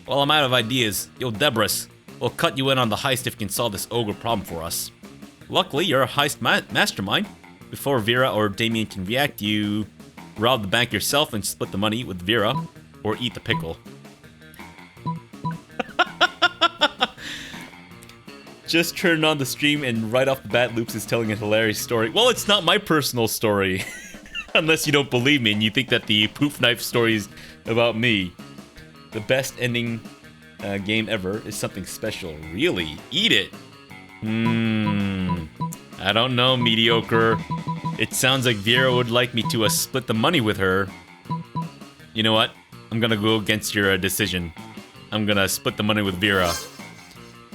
Well, I'm out of ideas. Yo, Debris, we'll cut you in on the heist if you can solve this ogre problem for us. Luckily, you're a heist mastermind. Before Vera or Damien can react, you rob the bank yourself and split the money with Vera, or eat the pickle. Just turned on the stream and right off the bat, Loops is telling a hilarious story. Well, it's not my personal story. Unless you don't believe me and you think that the poop knife story is about me. The best ending game ever is something special. Really? Eat it. I don't know, Mediocre. It sounds like Vera would like me to split the money with her. You know what? I'm gonna go against your decision. I'm gonna split the money with Vera.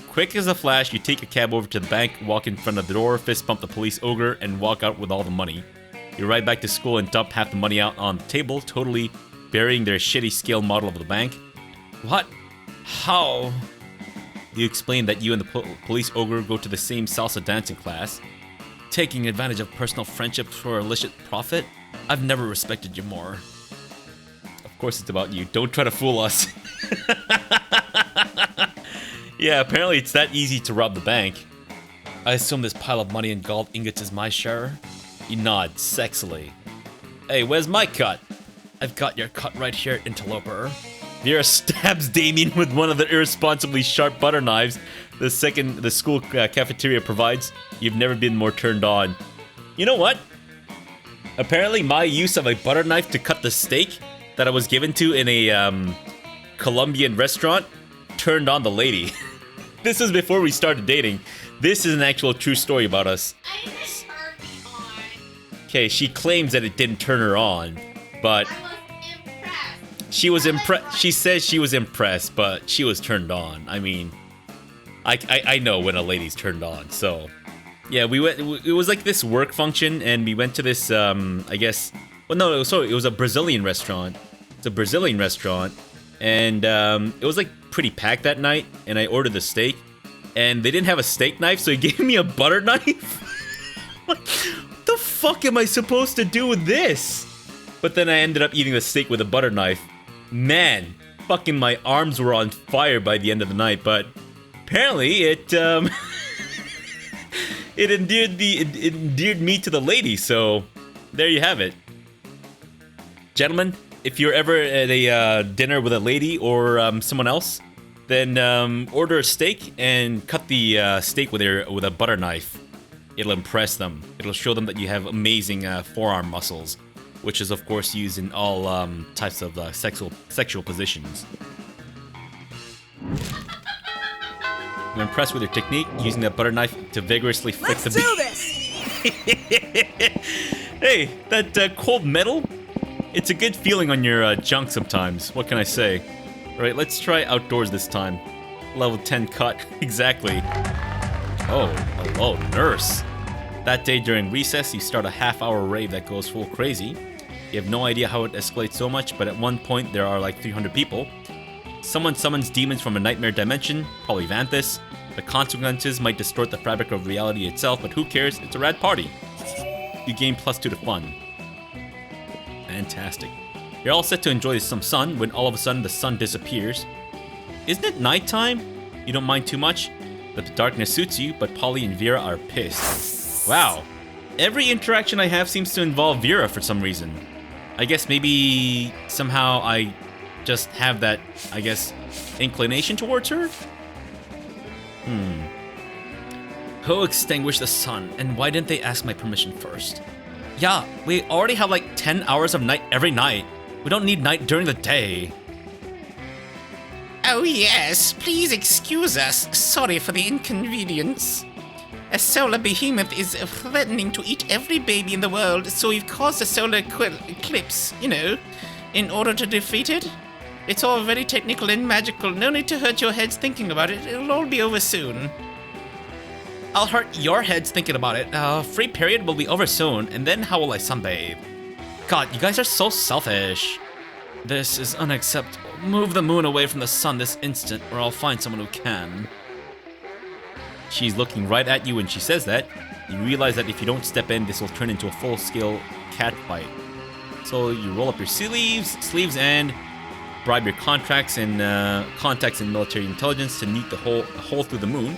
Quick as a flash, you take a cab over to the bank, walk in front of the door, fist bump the police ogre, and walk out with all the money. You ride back to school and dump half the money out on the table, totally burying their shitty scale model of the bank. What? How? You explain that you and the police ogre go to the same salsa dancing class. Taking advantage of personal friendships for illicit profit? I've never respected you more. Of course it's about you. Don't try to fool us. Yeah, apparently it's that easy to rob the bank. I assume this pile of money and gold ingots is my share? You nod sexily. Hey, where's my cut? I've got your cut right here, interloper. Vera stabs Damien with one of the irresponsibly sharp butter knives the school cafeteria provides. You've never been more turned on. You know what? Apparently my use of a butter knife to cut the steak that I was given to in a Colombian restaurant turned on the lady. This is before we started dating. This is an actual true story about us. Okay, she claims that it didn't turn her on, but she was impressed. She says she was impressed, but she was turned on. I mean, I know when a lady's turned on. So, yeah, we went. It was like this work function, and we went to this. I guess. Well, no, it was a Brazilian restaurant. It's a Brazilian restaurant, and it was like pretty packed that night. And I ordered the steak, and they didn't have a steak knife, so he gave me a butter knife. What the fuck am I supposed to do with this? But then I ended up eating the steak with a butter knife. Man, fucking my arms were on fire by the end of the night, but apparently it it endeared me to the lady, so there you have it. Gentlemen, if you're ever at a dinner with a lady or someone else, then order a steak and cut the steak with a butter knife. It'll impress them. It'll show them that you have amazing forearm muscles, which is of course used in all types of sexual positions. I'm impressed with your technique, using that butter knife to vigorously flick the beef. Let's do this! Hey, that cold metal? It's a good feeling on your junk sometimes. What can I say? Alright, let's try outdoors this time. Level 10 cut. Exactly. Oh, hello, nurse. That day during recess, you start a half-hour rave that goes full crazy. You have no idea how it escalates so much, but at one point there are like 300 people. Someone summons demons from a nightmare dimension, probably Vanthus. The consequences might distort the fabric of reality itself, but who cares? It's a rad party. You gain +2 to fun. Fantastic. You're all set to enjoy some sun when all of a sudden the sun disappears. Isn't it nighttime? You don't mind too much? But the darkness suits you, but Polly and Vera are pissed. Wow. Every interaction I have seems to involve Vera for some reason. I guess maybe somehow I just have that, I guess, inclination towards her? Who extinguished the sun, and why didn't they ask my permission first? Yeah, we already have like 10 hours of night every night. We don't need night during the day. Oh yes, please excuse us. Sorry for the inconvenience. A solar behemoth is threatening to eat every baby in the world, so we've caused a solar eclipse, you know, in order to defeat it. It's all very technical and magical. No need to hurt your heads thinking about it. It'll all be over soon. I'll hurt your heads thinking about it. Free period will be over soon, and then how will I sunbathe? God, you guys are so selfish. This is unacceptable. Move the moon away from the sun this instant, or I'll find someone who can. She's looking right at you when she says that. You realize that if you don't step in, this will turn into a full-scale cat fight. So you roll up your sleeves and bribe your contacts in military intelligence to nuke the hole through the moon.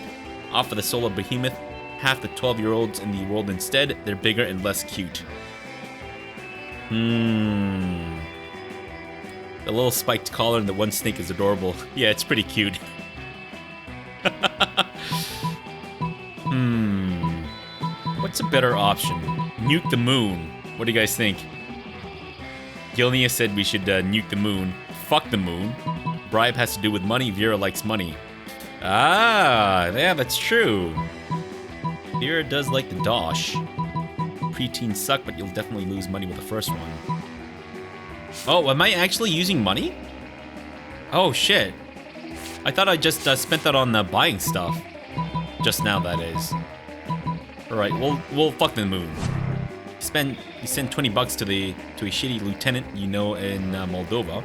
Offer the solar behemoth half the 12-year-olds in the world instead. They're bigger and less cute. The little spiked collar and the one snake is adorable. Yeah, it's pretty cute. What's a better option? Nuke the moon. What do you guys think? Gilnia said we should nuke the moon. Fuck the moon. Bribe has to do with money. Vera likes money. Ah, yeah, that's true. Vera does like the dosh. preteens suck, but you'll definitely lose money with the first one. Oh, am I actually using money? Oh, shit. I thought I just spent that on buying stuff. Just now, that is. Alright, we'll fuck the moon. You send 20 bucks to a shitty lieutenant you know in Moldova.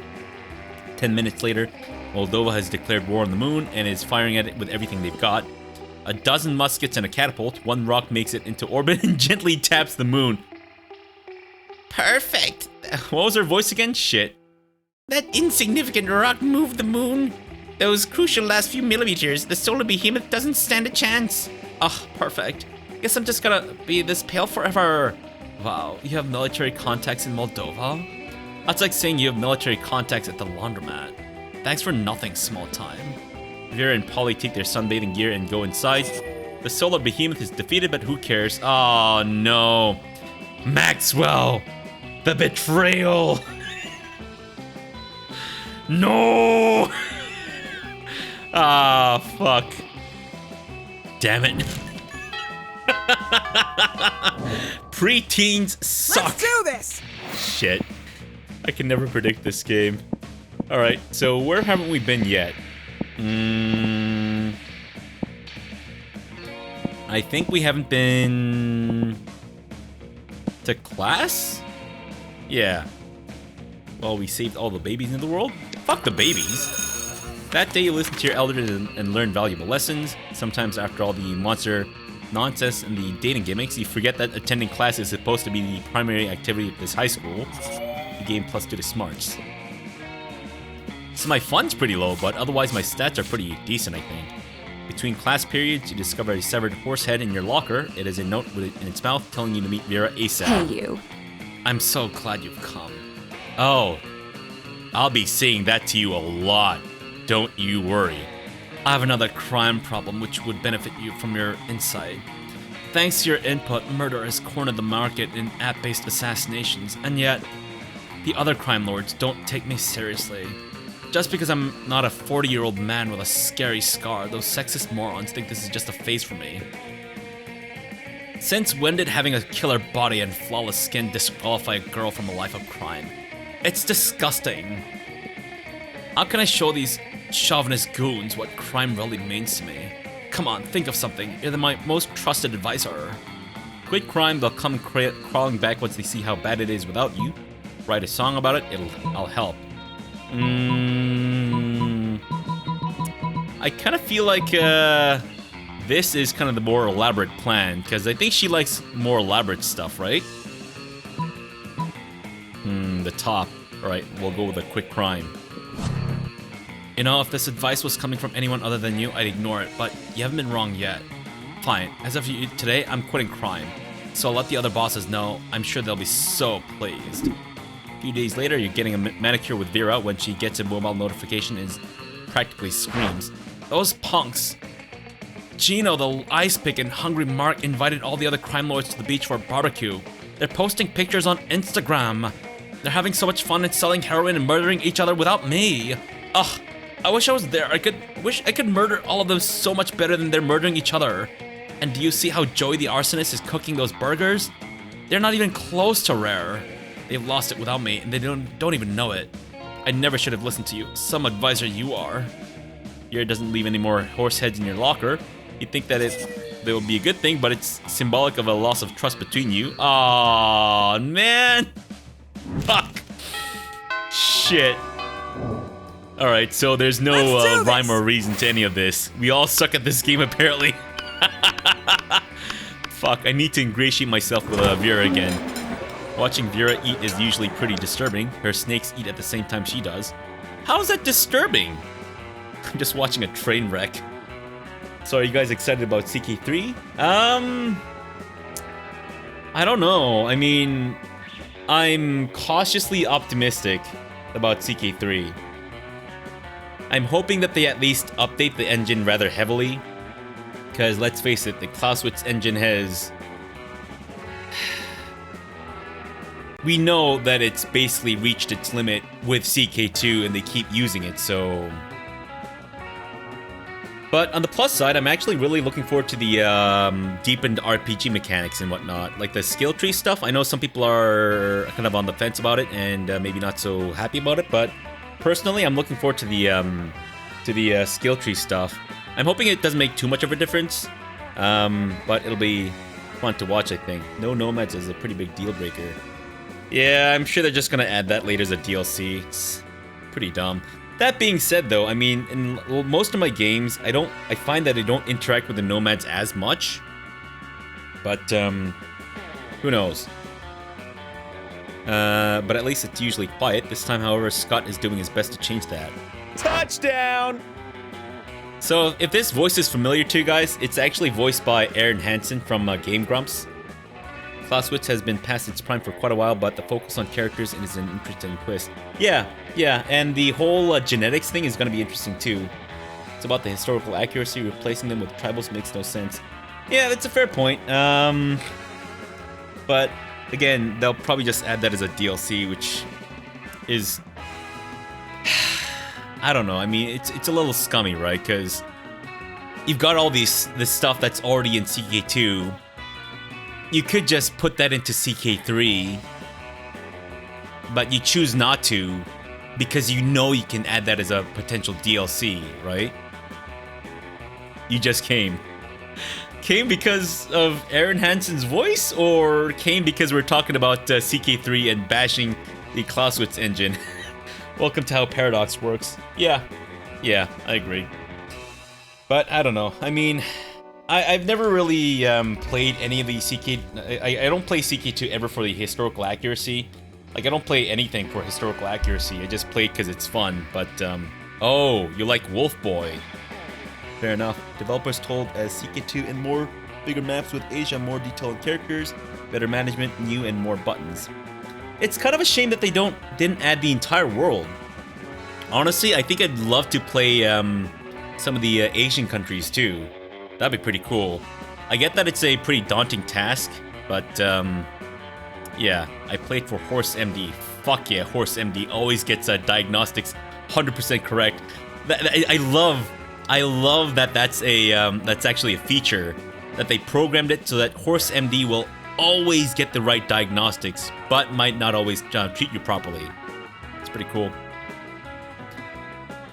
10 minutes later, Moldova has declared war on the moon and is firing at it with everything they've got. A dozen muskets and a catapult. One rock makes it into orbit and gently taps the moon. Perfect. What was her voice again? Shit. That insignificant rock moved the moon. Those crucial last few millimeters, the solar behemoth doesn't stand a chance. Ah, perfect. Guess I'm just gonna be this pale forever. Wow, you have military contacts in Moldova? That's like saying you have military contacts at the laundromat. Thanks for nothing, small time. Vera and Polly take their sunbathing gear and go inside. The solar behemoth is defeated, but who cares? Oh no. Maxwell! The betrayal! No! Ah, fuck. Damn it. Preteens suck. Let's do this! Shit. I can never predict this game. Alright, so where haven't we been yet? I think we haven't been to class? Yeah. Well, we saved all the babies in the world? Fuck the babies. That day you listen to your elders and learn valuable lessons. Sometimes after all the monster nonsense and the dating gimmicks, you forget that attending class is supposed to be the primary activity of this high school. You gain +2 to smarts. So my fun's pretty low, but otherwise my stats are pretty decent, I think. Between class periods, you discover a severed horse head in your locker. It is a note in its mouth telling you to meet Vera ASAP. Hey, you. I'm so glad you've come. Oh, I'll be saying that to you a lot. Don't you worry. I have another crime problem which would benefit you from your insight. Thanks to your input, murder has cornered the market in app-based assassinations, and yet, the other crime lords don't take me seriously. Just because I'm not a 40-year-old man with a scary scar, those sexist morons think this is just a phase for me. Since when did having a killer body and flawless skin disqualify a girl from a life of crime? It's disgusting. How can I show these chauvinist goons what crime really means to me? Come on, think of something. You're my most trusted advisor. Quit crime, they'll come crawling back once they see how bad it is without you. Write a song about it, I'll help. I kind of feel like this is kind of the more elaborate plan, because I think she likes more elaborate stuff, right? The top. Alright, we'll go with a quick crime. You know, if this advice was coming from anyone other than you, I'd ignore it, but you haven't been wrong yet. Fine, as of today, I'm quitting crime. So I'll let the other bosses know. I'm sure they'll be so pleased. A few days later, you're getting a manicure with Vera when she gets a mobile notification and practically screams. Those punks! Gino, the ice pick, and Hungry Mark invited all the other crime lords to the beach for a barbecue. They're posting pictures on Instagram. They're having so much fun and selling heroin and murdering each other without me. Ugh, I wish I was there. I could murder all of them so much better than they're murdering each other. And do you see how Joey the arsonist is cooking those burgers? They're not even close to rare. They've lost it without me, and they don't even know it. I never should have listened to you. Some advisor you are. Here doesn't leave any more horse heads in your locker. You'd think that it would be a good thing, but it's symbolic of a loss of trust between you. Aww, man. Fuck. Shit. Alright, so there's no rhyme or reason to any of this. We all suck at this game, apparently. Fuck, I need to ingratiate myself with Vera again. Watching Vera eat is usually pretty disturbing. Her snakes eat at the same time she does. How is that disturbing? I'm just watching a train wreck. So are you guys excited about CK3? I don't know. I mean, I'm cautiously optimistic about CK3. I'm hoping that they at least update the engine rather heavily. Because let's face it, the Clausewitz engine has... We know that it's basically reached its limit with CK2 and they keep using it, so... But on the plus side, I'm actually really looking forward to the deepened RPG mechanics and whatnot. Like the skill tree stuff, I know some people are kind of on the fence about it and maybe not so happy about it, but personally, I'm looking forward to the skill tree stuff. I'm hoping it doesn't make too much of a difference, but it'll be fun to watch, I think. No nomads is a pretty big deal breaker. Yeah, I'm sure they're just gonna add that later as a DLC. It's pretty dumb. That being said, though, I mean, in most of my games, I find that I don't interact with the nomads as much. But who knows? But at least it's usually quiet. This time, however, Scott is doing his best to change that. Touchdown! So, if this voice is familiar to you guys, it's actually voiced by Aaron Hansen from Game Grumps. Clausewitz has been past its prime for quite a while, but the focus on characters is an interesting twist. Yeah, and the whole genetics thing is going to be interesting too. It's about the historical accuracy, replacing them with tribals makes no sense. Yeah, that's a fair point. But again, they'll probably just add that as a DLC, which is... I don't know, I mean, it's a little scummy, right? Because you've got all this stuff that's already in CK2. You could just put that into CK3, but you choose not to because you know you can add that as a potential DLC, right? You just came. Came because of Aaron Hansen's voice, or came because we're talking about CK3 and bashing the Clausewitz engine? Welcome to how Paradox works. Yeah, I agree. But I don't know. I mean, I've never really played any of the CK... I don't play CK2 ever for the historical accuracy. Like, I don't play anything for historical accuracy. I just play it because it's fun. But, oh, you like Wolf Boy. Fair enough. Developers told as CK2 and more, bigger maps with Asia, more detailed characters, better management, new and more buttons. It's kind of a shame that they didn't add the entire world. Honestly, I think I'd love to play some of the Asian countries too. That'd be pretty cool. I get that it's a pretty daunting task, but yeah, I played for Horse MD. Fuck yeah, Horse MD always gets diagnostics 100% correct. I love that that's actually a feature, that they programmed it so that Horse MD will always get the right diagnostics, but might not always treat you properly. It's pretty cool.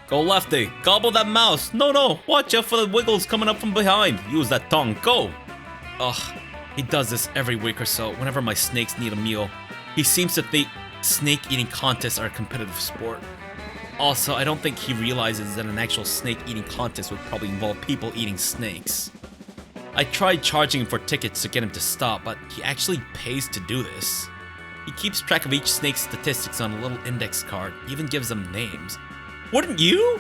Go lefty, gobble that mouse. No, watch out for the wiggles coming up from behind. Use that tongue, go. Ugh, he does this every week or so whenever my snakes need a meal. He seems to think snake eating contests are a competitive sport. Also, I don't think he realizes that an actual snake eating contest would probably involve people eating snakes. I tried charging him for tickets to get him to stop, but he actually pays to do this. He keeps track of each snake's statistics on a little index card, even gives them names. Wouldn't you?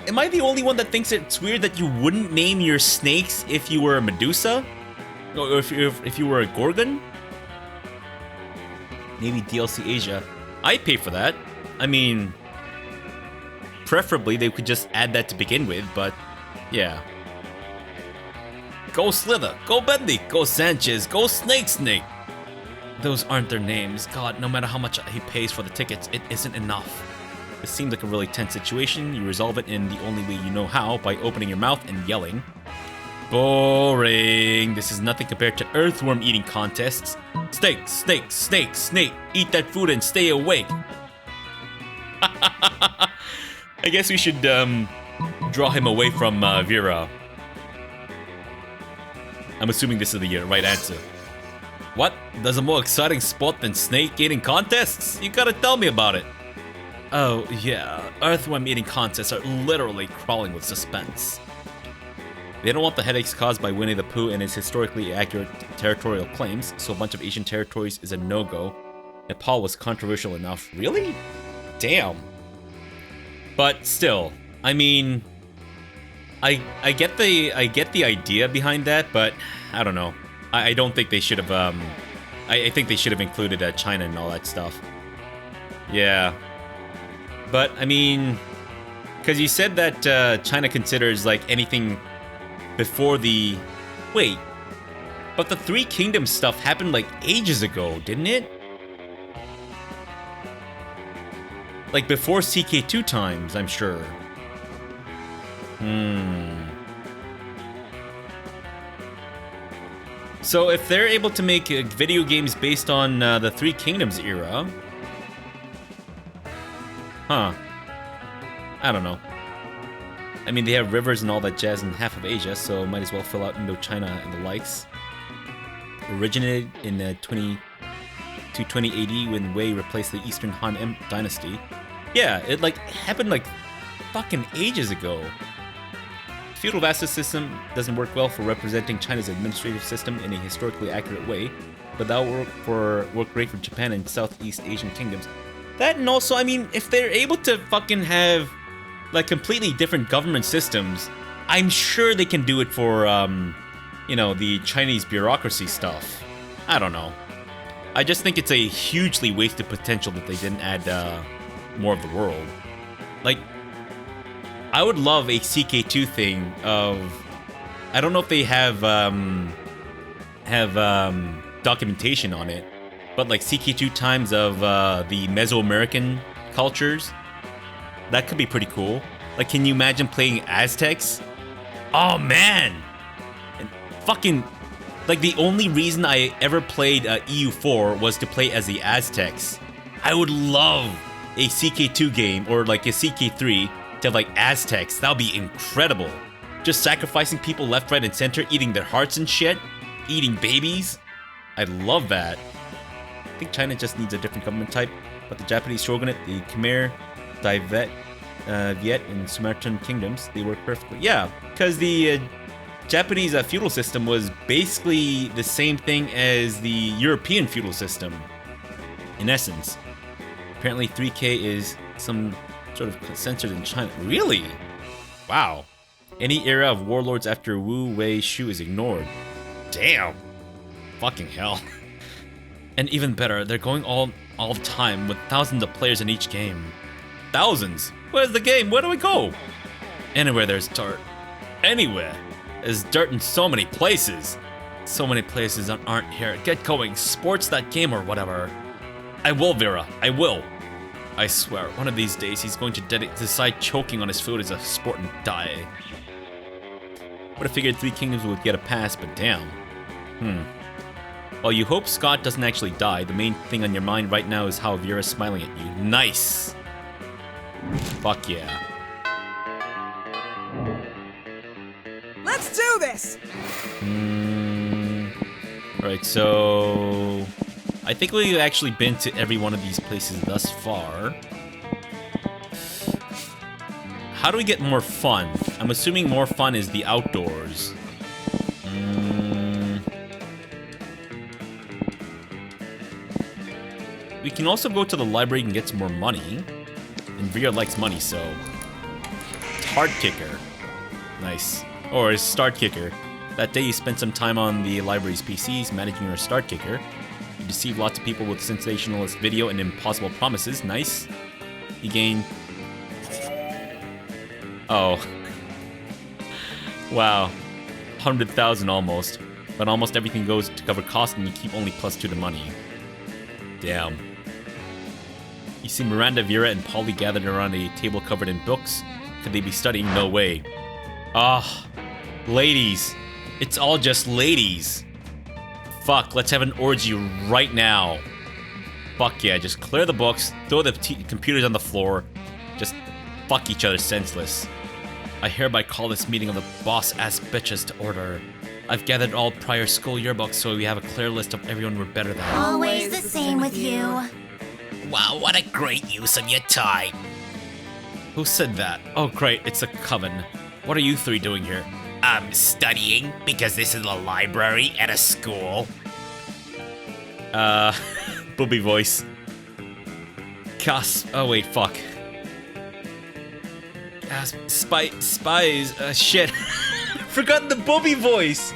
Am I the only one that thinks it's weird that you wouldn't name your snakes if you were a Medusa? Or if you were a Gorgon? Maybe DLC Asia. I'd pay for that. I mean, preferably they could just add that to begin with, but yeah. Go Slither, go Bendy, go Sanchez, go Snake. Those aren't their names. God, no matter how much he pays for the tickets, it isn't enough. It seems like a really tense situation. You resolve it in the only way you know how, by opening your mouth and yelling. Boring. This is nothing compared to earthworm eating contests. Snake. Eat that food and stay awake. I guess we should draw him away from Vera. I'm assuming this is the right answer. What? There's a more exciting sport than snake eating contests? You gotta tell me about it. Oh, yeah. Earthworm eating contests are literally crawling with suspense. They don't want the headaches caused by Winnie the Pooh and his historically accurate territorial claims, so a bunch of Asian territories is a no-go. Nepal was controversial enough. Really? Damn. But still, I mean, I get the idea behind that, but I don't know. I don't think they should have. I think they should have included China and all that stuff. Yeah, but I mean, because you said that China considers like anything before the. Wait, but the Three Kingdoms stuff happened like ages ago, didn't it? Like before CK2 times, I'm sure. So if they're able to make video games based on the Three Kingdoms era, I don't know. I mean, they have rivers and all that jazz in half of Asia, so might as well fill out Indochina and the likes. Originated in 2080 when Wei replaced the Eastern Han Dynasty. Yeah, it like happened like fucking ages ago. Feudal vassal system doesn't work well for representing China's administrative system in a historically accurate way, but that will work great for Japan and Southeast Asian kingdoms. That, and also, I mean, if they're able to fucking have like completely different government systems, I'm sure they can do it for you know, the Chinese bureaucracy stuff. I don't know. I just think it's a hugely wasted potential that they didn't add more of the world. Like, I would love a CK2 thing of, I don't know if they have documentation on it, but like CK2 times of the Mesoamerican cultures. That could be pretty cool. Like, can you imagine playing Aztecs? Oh man! And fucking, like, the only reason I ever played EU4 was to play as the Aztecs. I would love a CK2 game, or like a CK3, to have like Aztecs. That would be incredible. Just sacrificing people left, right, and center, eating their hearts and shit, eating babies. I love that. I think China just needs a different government type, but the Japanese shogunate, the Khmer, Viet, and Sumatran kingdoms, they work perfectly. Yeah, because the Japanese feudal system was basically the same thing as the European feudal system, in essence. Apparently 3K is some sort of censored in China. Really? Wow. Any era of warlords after Wu Wei Shu is ignored. Damn. Fucking hell. And even better, they're going all the time with thousands of players in each game. Thousands? Where's the game? Where do we go? Anywhere there's dirt. Anywhere. There's dirt in so many places. So many places that aren't here. Get going. Sports that game or whatever. I will, Vera. I will. I swear, one of these days he's going to decide choking on his food as a sport and die. Would have figured Three Kingdoms would get a pass, but damn. Well, you hope Scott doesn't actually die. The main thing on your mind right now is how Vera's smiling at you. Nice! Fuck yeah. Let's do this! Alright, so I think we've actually been to every one of these places thus far. How do we get more fun? I'm assuming more fun is the outdoors. We can also go to the library and get some more money. And Vera likes money, so... Hard kicker. Nice. Or a start kicker. That day you spent some time on the library's PCs managing your start kicker. You deceive lots of people with sensationalist video and impossible promises. Nice. You gain... Oh. Wow. 100,000 almost. But almost everything goes to cover costs and you keep only +2 to money. Damn. You see Miranda, Vera, and Polly gathered around a table covered in books. Could they be studying? No way. Ah, ladies. It's all just ladies. Fuck, let's have an orgy right now. Fuck yeah, just clear the books, throw the computers on the floor, just fuck each other senseless. I hereby call this meeting of the boss-ass bitches to order. I've gathered all prior school yearbooks so we have a clear list of everyone we're better than. Always the same with you. Wow, what a great use of your time. Who said that? Oh great, it's a coven. What are you three doing here? I'm studying because this is a library at a school. Booby voice. Oh wait, fuck. Spies, shit. Forgot the booby voice.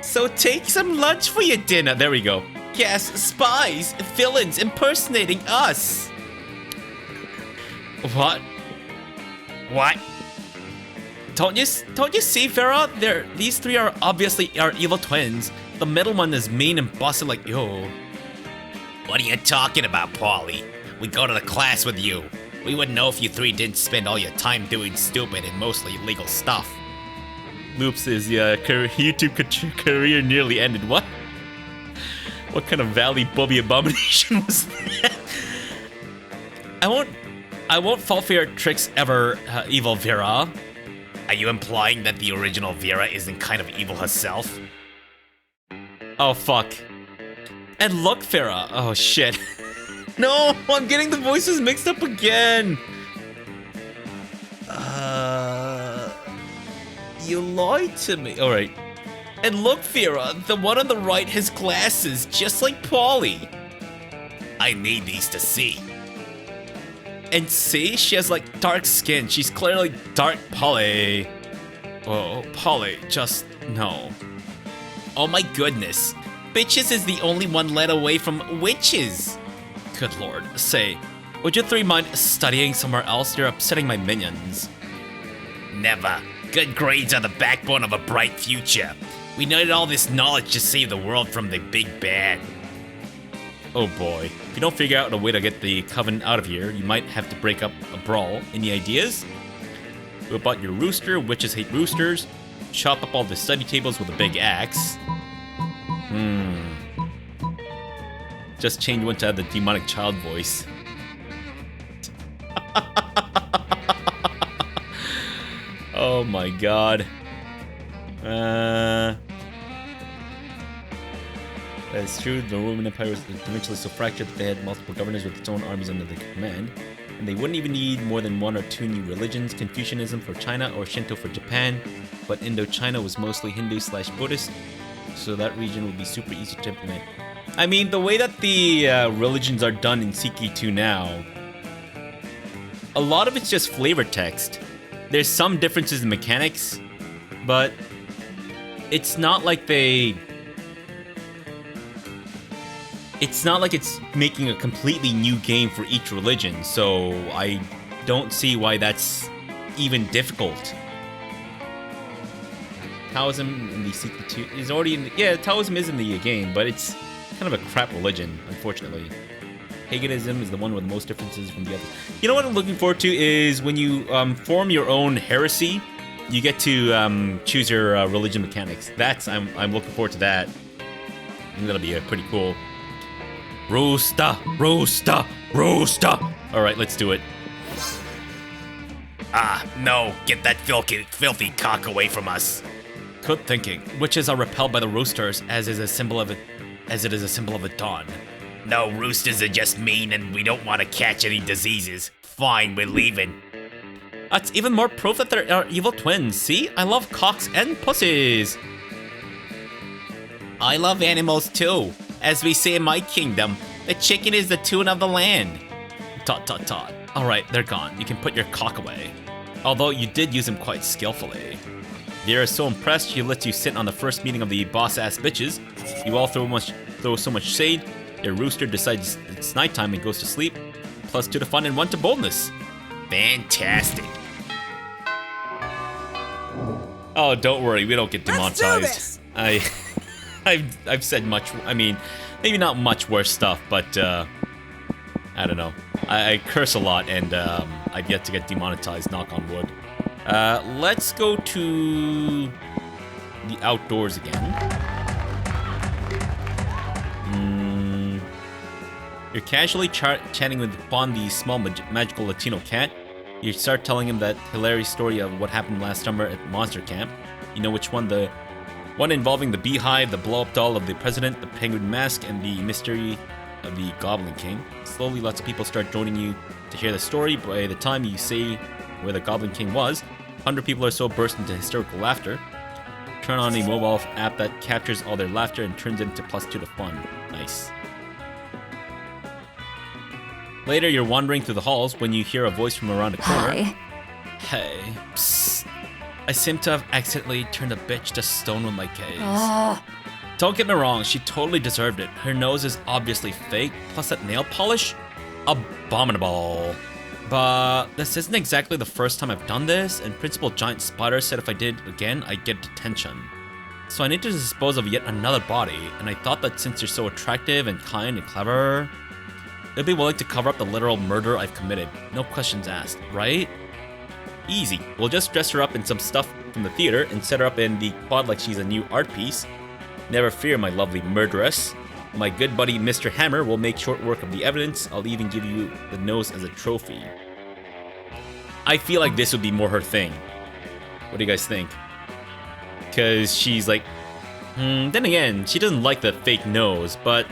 So take some lunch for your dinner. There we go. Yes, spies, villains impersonating us. What? What? Don't you see, Vera? These three are obviously our evil twins. The middle one is mean and busted like yo. What are you talking about, Paulie? We go to the class with you. We would know if you three didn't spend all your time doing stupid and mostly illegal stuff. Loops is YouTube career nearly ended. What? What kind of Valley Bubby abomination was that? I won't fall for your tricks ever, evil Vera. Are you implying that the original Vera isn't kind of evil herself? Oh fuck. And look, Vera. Oh shit. No, I'm getting the voices mixed up again. You lied to me. All right. And look, Vera, the one on the right has glasses, just like Polly. I need these to see. And see, she has like dark skin. She's clearly dark Polly. Oh, Polly, just no. Oh my goodness. Bitches is the only one led away from witches. Good lord. Say, would you three mind studying somewhere else? You're upsetting my minions. Never. Good grades are the backbone of a bright future. We needed all this knowledge to save the world from the big bad. Oh boy. If you don't figure out a way to get the Coven out of here, you might have to break up a brawl. Any ideas? What about your rooster? Witches hate roosters. Chop up all the study tables with a big axe. Just change one to have the demonic child voice. Oh my god. That's true, the Roman Empire was eventually so fractured that they had multiple governors with its own armies under their command. And they wouldn't even need more than one or two new religions, Confucianism for China or Shinto for Japan. But Indochina was mostly Hindu/Buddhist, so that region would be super easy to implement. I mean, the way that the religions are done in CK2 now, a lot of it's just flavor text. There's some differences in mechanics, but it's not like it's making a completely new game for each religion, so I don't see why that's even difficult. Taoism in the CK2 is already in the, yeah, Taoism is in the game, but it's kind of a crap religion, unfortunately. Paganism is the one with the most differences from the others. You know what I'm looking forward to is when you form your own heresy, you get to choose your religion mechanics. I'm looking forward to that. I think that'll be pretty cool. Rooster, rooster, rooster. All right, let's do it. Ah, no, get that filthy cock away from us. Good thinking. Witches are repelled by the roosters, as it is a symbol of a dawn. No, roosters are just mean and we don't want to catch any diseases. Fine, we're leaving. That's even more proof that there are evil twins. See? I love cocks and pussies. I love animals too. As we say in my kingdom, the chicken is the tune of the land. Tot tot tot. Alright, they're gone. You can put your cock away. Although you did use them quite skillfully. Vera's so impressed she lets you sit on the first meeting of the boss-ass bitches. You all throw so much shade. Your rooster decides it's nighttime and goes to sleep. +2 to fun and 1 to boldness. Fantastic. Oh, don't worry, we don't get demonetized. Let's do this. I've said much. I mean, maybe not much worse stuff, but I don't know. I curse a lot, and I've yet to get demonetized. Knock on wood. Let's go to the outdoors again. You're casually chatting with Juan, the small magical Latino cat. You start telling him that hilarious story of what happened last summer at Monster Camp. You know which one? The one involving the beehive, the blow-up doll of the president, the penguin mask, and the mystery of the Goblin King. Slowly, lots of people start joining you to hear the story. By the time you say where the Goblin King was, 100 people or so burst into hysterical laughter. Turn on a mobile app that captures all their laughter and turns it into +2 to fun. Nice. Later, you're wandering through the halls when you hear a voice from around the corner. Hi. Hey, psst. I seem to have accidentally turned a bitch to stone with my gaze. Don't get me wrong, she totally deserved it. Her nose is obviously fake, plus that nail polish? Abominable. But this isn't exactly the first time I've done this, and Principal Giant Spider said if I did it again, I'd get detention. So I need to dispose of yet another body, and I thought that since you're so attractive and kind and clever, They'll be willing to cover up the literal murder I've committed. No questions asked, right? Easy. We'll just dress her up in some stuff from the theater and set her up in the quad like she's a new art piece. Never fear, my lovely murderess. My good buddy Mr. Hammer will make short work of the evidence. I'll even give you the nose as a trophy. I feel like this would be more her thing. What do you guys think? Because she's like... then again, she doesn't like the fake nose, but...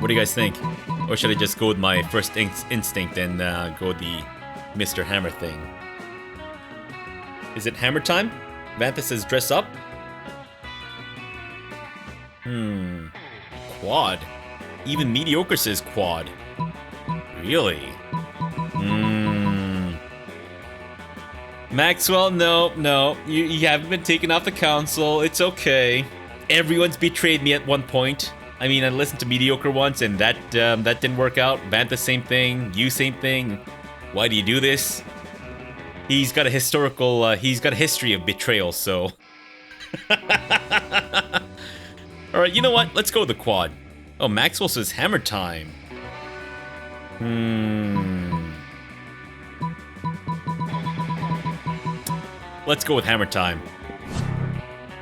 What do you guys think? Or should I just go with my first instinct and go with the Mr. Hammer thing? Is it hammer time? Vantha says dress up? Quad. Even mediocre says quad. Really? Maxwell, no. You haven't been taken off the council. It's okay. Everyone's betrayed me at one point. I mean, I listened to mediocre once, and that didn't work out. Vantha, same thing. You, same thing. Why do you do this? He's got a he's got a history of betrayal, so... Alright, you know what? Let's go with the quad. Oh, Maxwell says hammer time. Let's go with hammer time.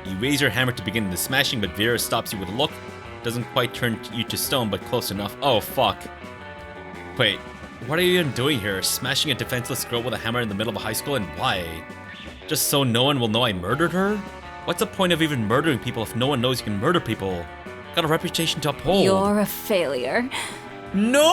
You raise your hammer to begin the smashing, but Vera stops you with a look. Doesn't quite turn you to stone, but close enough. Oh, fuck. Wait, what are you even doing here? Smashing a defenseless girl with a hammer in the middle of a high school, and why? Just so no one will know I murdered her? What's the point of even murdering people if no one knows you can murder people? Got a reputation to uphold. You're a failure. No!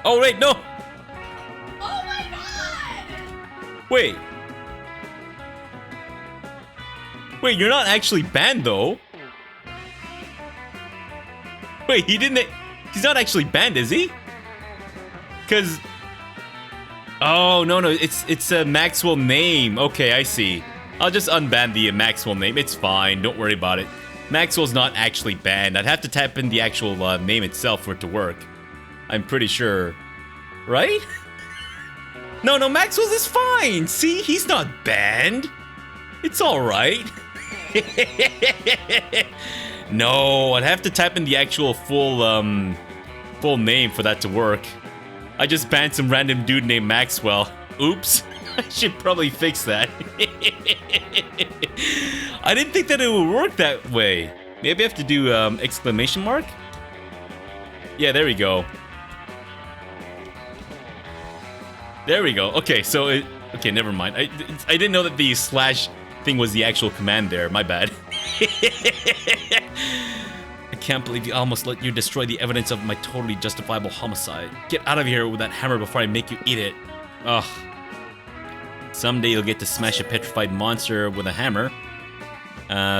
Oh, wait, no! Oh my god! Wait. Wait, you're not actually banned, though. Wait, he's not actually banned, is he? Because... Oh, no, it's a Maxwell name. Okay, I see. I'll just unban the Maxwell name. It's fine, don't worry about it. Maxwell's not actually banned. I'd have to type in the actual name itself for it to work. I'm pretty sure. Right? No, Maxwell's is fine. See, he's not banned. It's alright. No, I'd have to type in the actual full name for that to work. I just banned some random dude named Maxwell. Oops. I should probably fix that. I didn't think that it would work that way. Maybe I have to do exclamation mark? Yeah, there we go. There we go. Okay, so okay, never mind. I didn't know that the slash thing was the actual command there. My bad. I can't believe you almost let you destroy the evidence of my totally justifiable homicide. Get out of here with that hammer before I make you eat it. Ugh. Someday you'll get to smash a petrified monster with a hammer.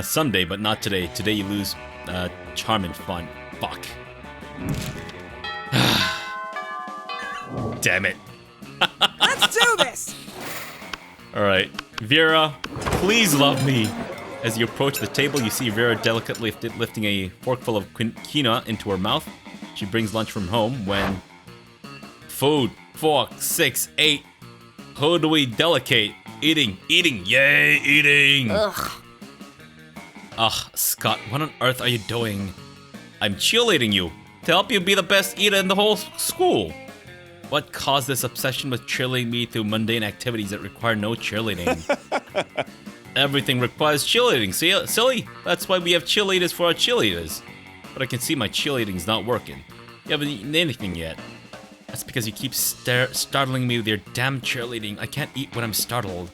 Someday, but not today. Today you lose charm and fun. Fuck. Damn it. Let's do this! Alright. Vera, please love me. As you approach the table, you see Vera delicately lifting a forkful of quinoa into her mouth. She brings lunch from home when... Food. 4, 6, 8. Who do we delicate? Eating. Yay, eating! Ugh. Ugh, Scott, what on earth are you doing? I'm cheerleading you to help you be the best eater in the whole school. What caused this obsession with cheerleading me through mundane activities that require no cheerleading? Everything requires cheerleading, see, silly? That's why we have cheerleaders for our cheerleaders. But I can see my cheerleading's not working. You haven't eaten anything yet. That's because you keep startling me with your damn cheerleading. I can't eat when I'm startled.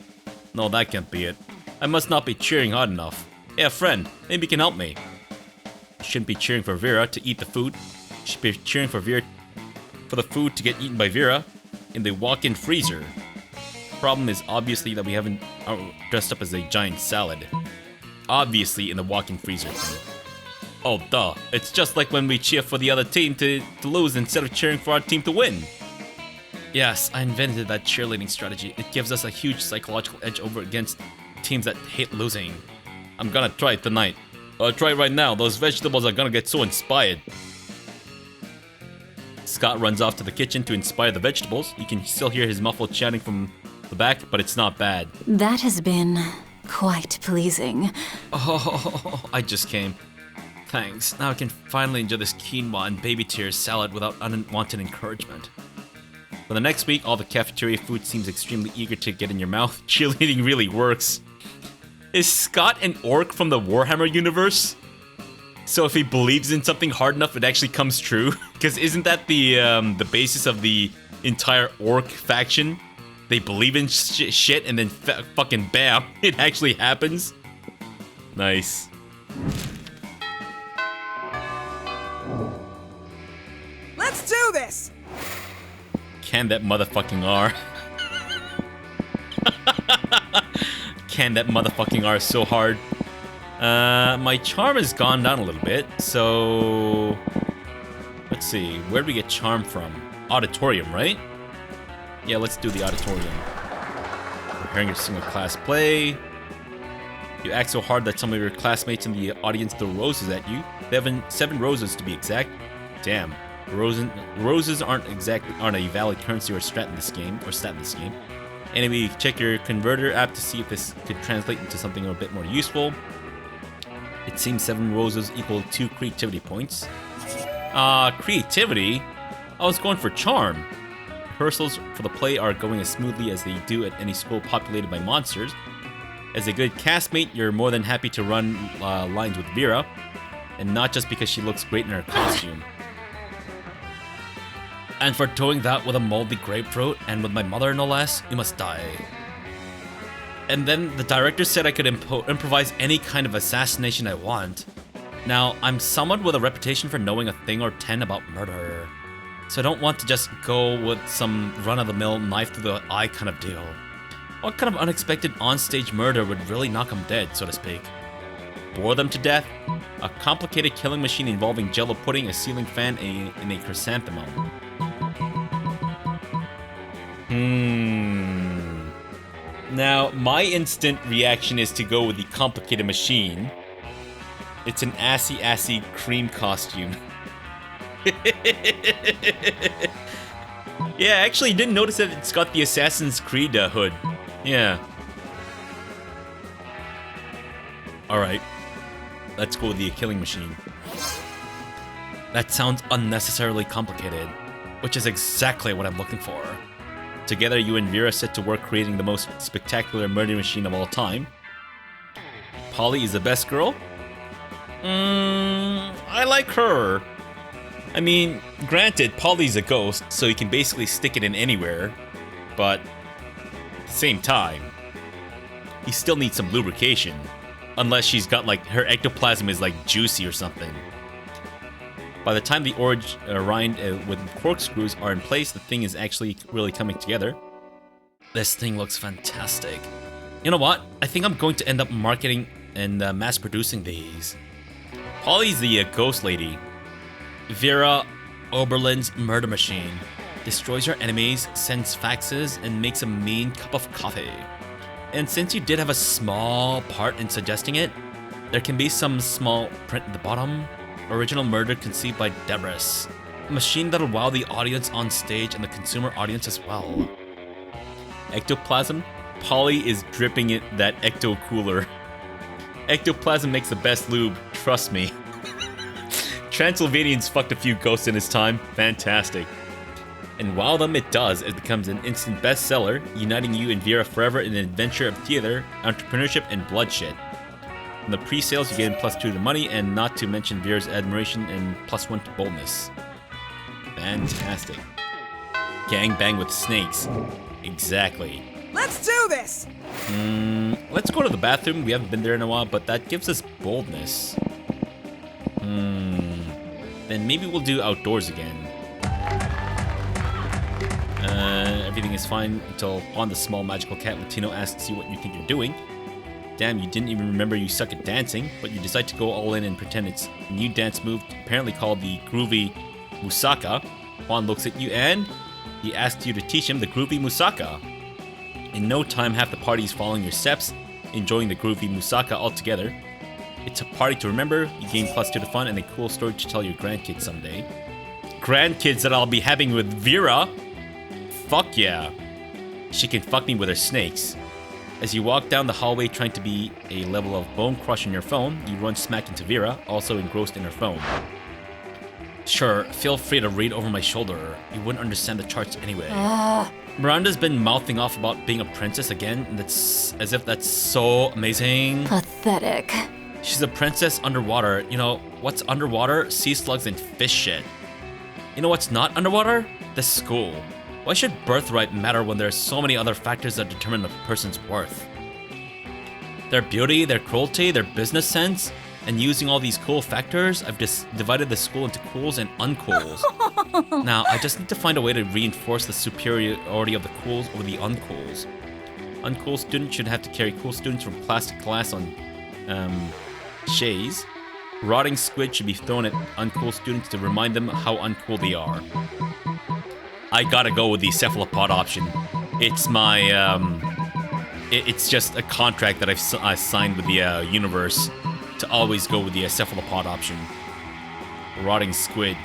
No, that can't be it. I must not be cheering hard enough. Hey, friend, maybe you can help me. You shouldn't be cheering for Vera to eat the food. You should be cheering for Vera for the food to get eaten by Vera in the walk-in freezer. Problem is obviously that we haven't dressed up as a giant salad. Obviously in the walk-in freezer thing. Oh, duh. It's just like when we cheer for the other team to lose instead of cheering for our team to win. Yes, I invented that cheerleading strategy. It gives us a huge psychological edge over against teams that hate losing. I'm gonna try it tonight. I'll try it right now. Those vegetables are gonna get so inspired. Scott runs off to the kitchen to inspire the vegetables. You can still hear his muffled shouting from the back, but it's not bad. That has been quite pleasing. Oh, I just came. Thanks. Now I can finally enjoy this quinoa and baby tears salad without unwanted encouragement. For the next week, all the cafeteria food seems extremely eager to get in your mouth. Cheerleading really works. Is Scott an orc from the Warhammer universe? So if he believes in something hard enough, it actually comes true? Because isn't that the basis of the entire orc faction? They believe in shit and then fucking bam, it actually happens? Nice. Let's do this! Can that motherfucking R. Can that motherfucking R so hard. My charm has gone down a little bit, so... Let's see, where do we get charm from? Auditorium, right? Yeah, let's do the auditorium. We're hearing a single class play. You act so hard that some of your classmates in the audience throw roses at you. 7 roses to be exact. Damn. Roses aren't a valid currency or stat in this game. Anyway, check your converter app to see if this could translate into something a bit more useful. It seems 7 roses equal 2 creativity points. Creativity? I was going for charm. Rehearsals for the play are going as smoothly as they do at any school populated by monsters. As a good castmate, you're more than happy to run lines with Vera, and not just because she looks great in her costume. And for doing that with a moldy grapefruit and with my mother no less, you must die. And then the director said I could improvise any kind of assassination I want. Now, I'm someone with a reputation for knowing a thing or 10 about murder, so I don't want to just go with some run-of-the-mill knife through the eye kind of deal. What kind of unexpected on-stage murder would really knock them dead, so to speak? Bore them to death? A complicated killing machine involving jello pudding, a ceiling fan, and a chrysanthemum. Now, my instant reaction is to go with the complicated machine. It's an assy cream costume. Yeah, actually, didn't notice that it's got the Assassin's Creed hood. Yeah. Alright. Let's go with the killing machine. That sounds unnecessarily complicated, which is exactly what I'm looking for. Together, you and Vera set to work creating the most spectacular murder machine of all time. Polly is the best girl? I like her. I mean, granted, Polly's a ghost, so you can basically stick it in anywhere, but at the same time, he still needs some lubrication. Unless she's got, like, her ectoplasm is, like, juicy or something. By the time the orange rind with corkscrews are in place, the thing is actually really coming together. This thing looks fantastic. You know what? I think I'm going to end up marketing and mass-producing these. Polly's the ghost lady. Vera Oberlin's murder machine. Destroys her enemies, sends faxes, and makes a mean cup of coffee. And since you did have a small part in suggesting it, there can be some small print at the bottom. Original murder conceived by Debris. A machine that'll wow the audience on stage and the consumer audience as well. Ectoplasm? Polly is dripping it that ecto cooler. Ectoplasm makes the best lube, trust me. Transylvanian's fucked a few ghosts in his time. Fantastic. And while them it does, it becomes an instant bestseller, uniting you and Vera forever in an adventure of theater, entrepreneurship, and bloodshed. In the pre-sales, you get +2 to money, and not to mention Vera's admiration and +1 to boldness. Fantastic. Gangbang with snakes. Exactly. Let's do this! Let's go to the bathroom. We haven't been there in a while, but that gives us boldness. Then maybe we'll do outdoors again. Everything is fine until on the small magical cat Latino asks you what you think you're doing. Damn, you didn't even remember you suck at dancing, but you decide to go all in and pretend it's a new dance move, apparently called the groovy Musaka. Juan looks at you and he asks you to teach him the groovy Musaka. In no time, half the party is following your steps, enjoying the groovy Musaka altogether. It's a party to remember, you gain +2 to fun, and a cool story to tell your grandkids someday. grandkids that I'll be having with Vera. Fuck yeah. She can fuck me with her snakes. As you walk down the hallway trying to be a level of bone crush on your phone, you run smack into Vera, also engrossed in her phone. Sure, feel free to read over my shoulder. You wouldn't understand the charts anyway. Miranda's been mouthing off about being a princess again, and that's as if that's so amazing. Pathetic. She's a princess underwater. You know, what's underwater? Sea slugs and fish shit. You know what's not underwater? The school. Why should birthright matter when there are so many other factors that determine a person's worth? Their beauty, their cruelty, their business sense, and using all these cool factors, I've just divided the school into cools and uncools. Now, I just need to find a way to reinforce the superiority of the cools over the uncools. Uncool students should have to carry cool students from class to class on shays. Rotting squid should be thrown at uncool students to remind them how uncool they are. I gotta go with the cephalopod option. It's my, it's just a contract that I've signed with the universe to always go with the cephalopod option. Rotting squid.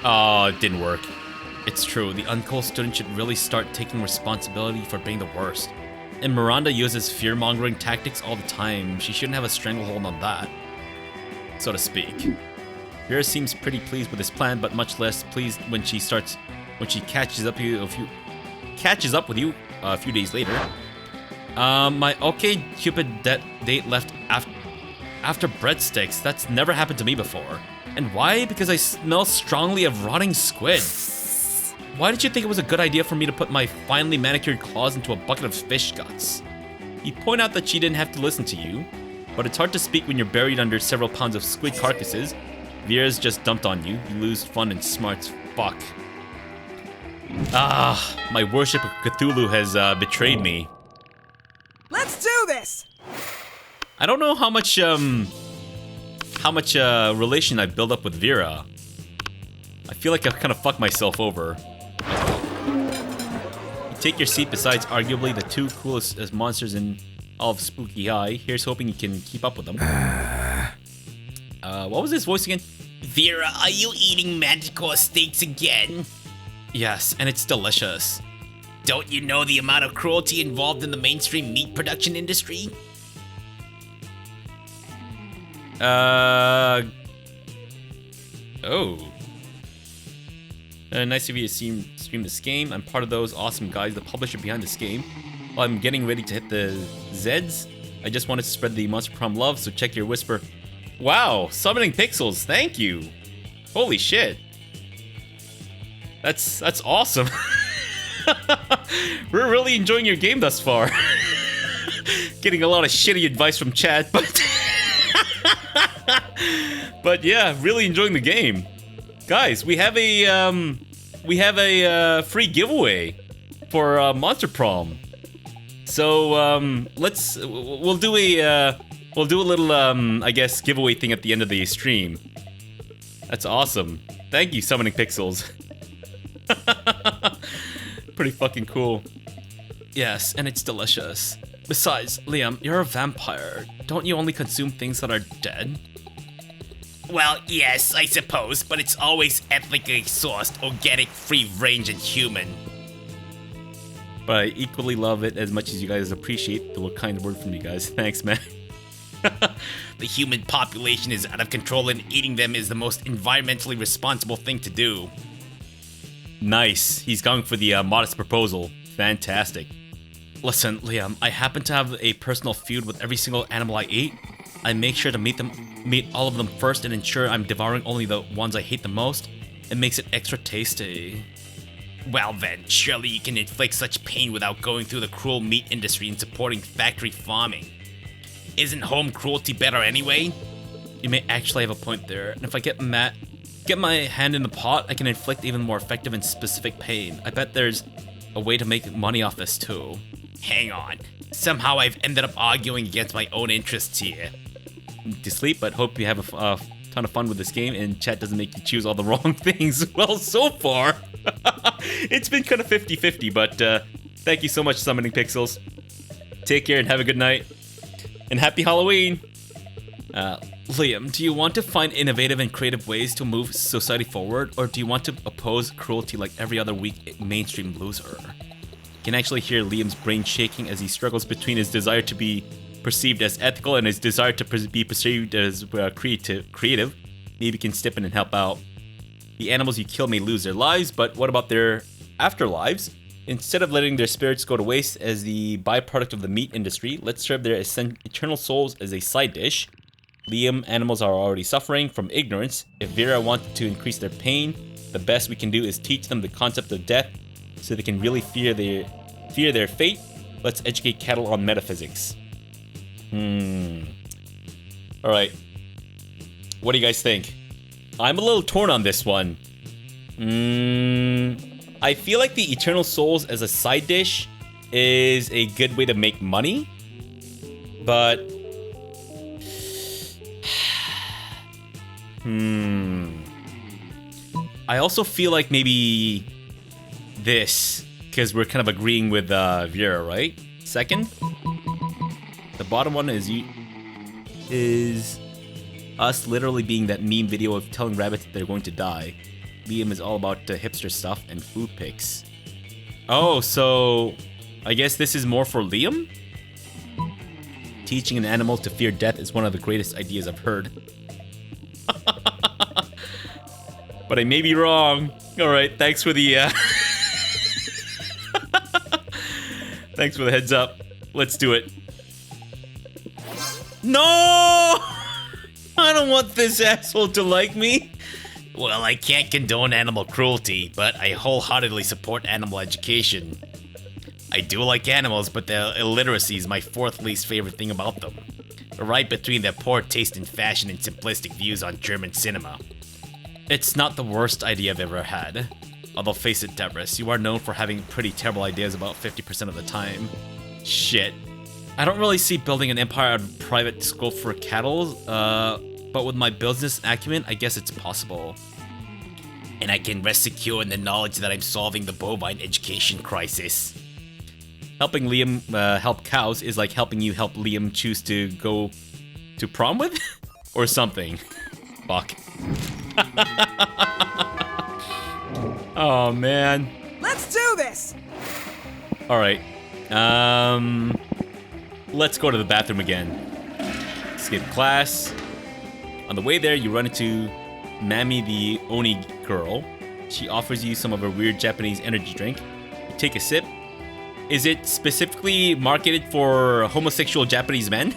Oh, it didn't work. It's true, the uncool student should really start taking responsibility for being the worst. And Miranda uses fear-mongering tactics all the time. She shouldn't have a stranglehold on that, so to speak. Vera seems pretty pleased with this plan, but much less pleased when she catches up with you a few days later. My okay Cupid date left after breadsticks. That's never happened to me before. And why? Because I smell strongly of rotting squid. Why did you think it was a good idea for me to put my finely manicured claws into a bucket of fish guts? You point out that she didn't have to listen to you, but it's hard to speak when you're buried under several pounds of squid carcasses. Vera's just dumped on you. You lose fun and smarts. Fuck. My worship of Cthulhu has betrayed me. Let's do this! I don't know how much relation I've built up with Vera. I feel like I've kind of fucked myself over. You take your seat beside arguably the two coolest monsters in all of Spooky High. Here's hoping you can keep up with them. What was his voice again? Vera, are you eating manticore steaks again? Yes, and it's delicious. Don't you know the amount of cruelty involved in the mainstream meat production industry? Nice of you to stream this game. I'm part of those awesome guys, the publisher behind this game. While I'm getting ready to hit the Zeds, I just wanted to spread the Monster Prom love, so check your whisper. Wow, summoning pixels, thank you. Holy shit. That's awesome. We're really enjoying your game thus far. Getting a lot of shitty advice from chat, but yeah, really enjoying the game. Guys, we have a free giveaway for Monster Prom. So we'll do a little I guess giveaway thing at the end of the stream. That's awesome. Thank you, Summoning Pixels. Pretty fucking cool. Yes, and it's delicious. Besides, Liam, you're a vampire. Don't you only consume things that are dead? Well, yes, I suppose, but it's always ethically sourced, organic, free-range, and human. But I equally love it as much as you guys appreciate the kind word from you guys. Thanks, man. The human population is out of control, and eating them is the most environmentally responsible thing to do. Nice. He's going for the modest proposal. Fantastic. Listen, Liam, I happen to have a personal feud with every single animal I eat. I make sure to meet all of them first and ensure I'm devouring only the ones I hate the most. It makes it extra tasty. Well then, surely you can inflict such pain without going through the cruel meat industry and supporting factory farming. Isn't home cruelty better anyway? You may actually have a point there, and if I get my hand in the pot, I can inflict even more effective and specific pain. I bet there's a way to make money off this too. Hang on. Somehow I've ended up arguing against my own interests here. To sleep, but hope you have a ton of fun with this game and chat doesn't make you choose all the wrong things. Well, so far, it's been kind of 50-50, but thank you so much, Summoning Pixels. Take care and have a good night. And happy Halloween! Liam, do you want to find innovative and creative ways to move society forward, or do you want to oppose cruelty like every other weak mainstream loser? You can actually hear Liam's brain shaking as he struggles between his desire to be perceived as ethical and his desire to be perceived as creative. Maybe you can step in and help out. The animals you kill may lose their lives, but what about their afterlives? Instead of letting their spirits go to waste as the byproduct of the meat industry, let's serve their eternal souls as a side dish. Liam, animals are already suffering from ignorance. If Vera wanted to increase their pain, the best we can do is teach them the concept of death so they can really fear their fate. Let's educate cattle on metaphysics. Alright. What do you guys think? I'm a little torn on this one. I feel like the eternal souls as a side dish is a good way to make money. But I also feel like maybe this, because we're kind of agreeing with Vera, right? Second. The bottom one is us literally being that meme video of telling rabbits that they're going to die. Liam is all about hipster stuff and food pics. Oh, so I guess this is more for Liam? Teaching an animal to fear death is one of the greatest ideas I've heard. But I may be wrong. Alright, thanks for the thanks for the heads up. Let's do it. No! I don't want this asshole to like me. Well, I can't condone animal cruelty, but I wholeheartedly support animal education. I do like animals, but their illiteracy is my fourth least favorite thing about them. Right between their poor taste in fashion and simplistic views on German cinema. It's not the worst idea I've ever had. Although face it, Debris, you are known for having pretty terrible ideas about 50% of the time. Shit. I don't really see building an empire out of private school for cattle, but with my business acumen, I guess it's possible. And I can rest secure in the knowledge that I'm solving the bovine education crisis. Helping Liam help cows is like helping you help Liam choose to go to prom with? Or something. Fuck. Oh, man. Let's do this! Alright. Let's go to the bathroom again. Skip class. On the way there, you run into Mami, the Oni girl. She offers you some of her weird Japanese energy drink. You take a sip. Is it specifically marketed for homosexual Japanese men?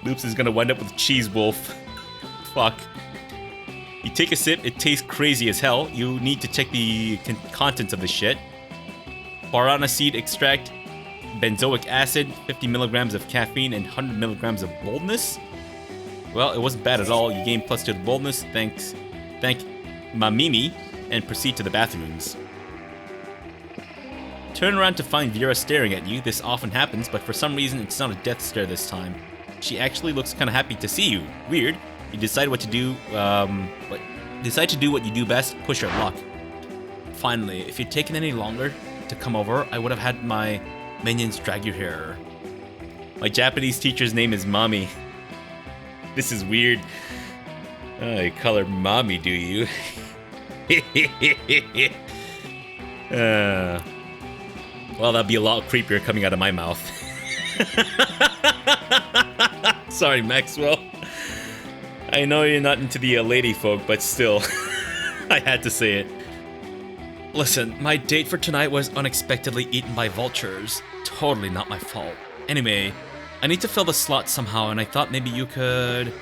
Loops is gonna wind up with Cheese Wolf. Fuck. You take a sip, it tastes crazy as hell. You need to check the contents of the shit. Guarana seed extract, benzoic acid, 50 milligrams of caffeine, and 100 milligrams of boldness. Well, it wasn't bad at all. You gain +2 to boldness. Thank Mamimi, and proceed to the bathrooms. Turn around to find Vera staring at you. This often happens, but for some reason it's not a death stare this time. She actually looks kind of happy to see you. Weird. You decide what to do. Decide to do what you do best. Push your luck. Finally, if you'd taken any longer to come over, I would have had my minions drag your hair. My Japanese teacher's name is Mami. This is weird. Oh, you call her Mommy, do you? Well, that'd be a lot creepier coming out of my mouth. Sorry, Maxwell. I know you're not into the lady folk, but still, I had to say it. Listen, my date for tonight was unexpectedly eaten by vultures. Totally not my fault. Anyway, I need to fill the slot somehow, and I thought maybe you could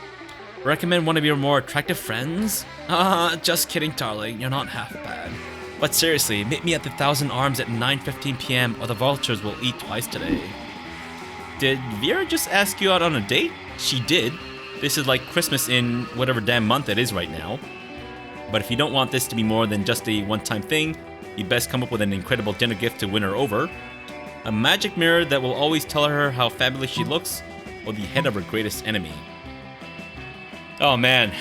recommend one of your more attractive friends? Just kidding, darling. You're not half bad. But seriously, meet me at the Thousand Arms at 9:15 p.m. or the vultures will eat twice today. Did Vera just ask you out on a date? She did. This is like Christmas in whatever damn month it is right now. But if you don't want this to be more than just a one-time thing, you best come up with an incredible dinner gift to win her over. A magic mirror that will always tell her how fabulous she looks, or the head of her greatest enemy. Oh man.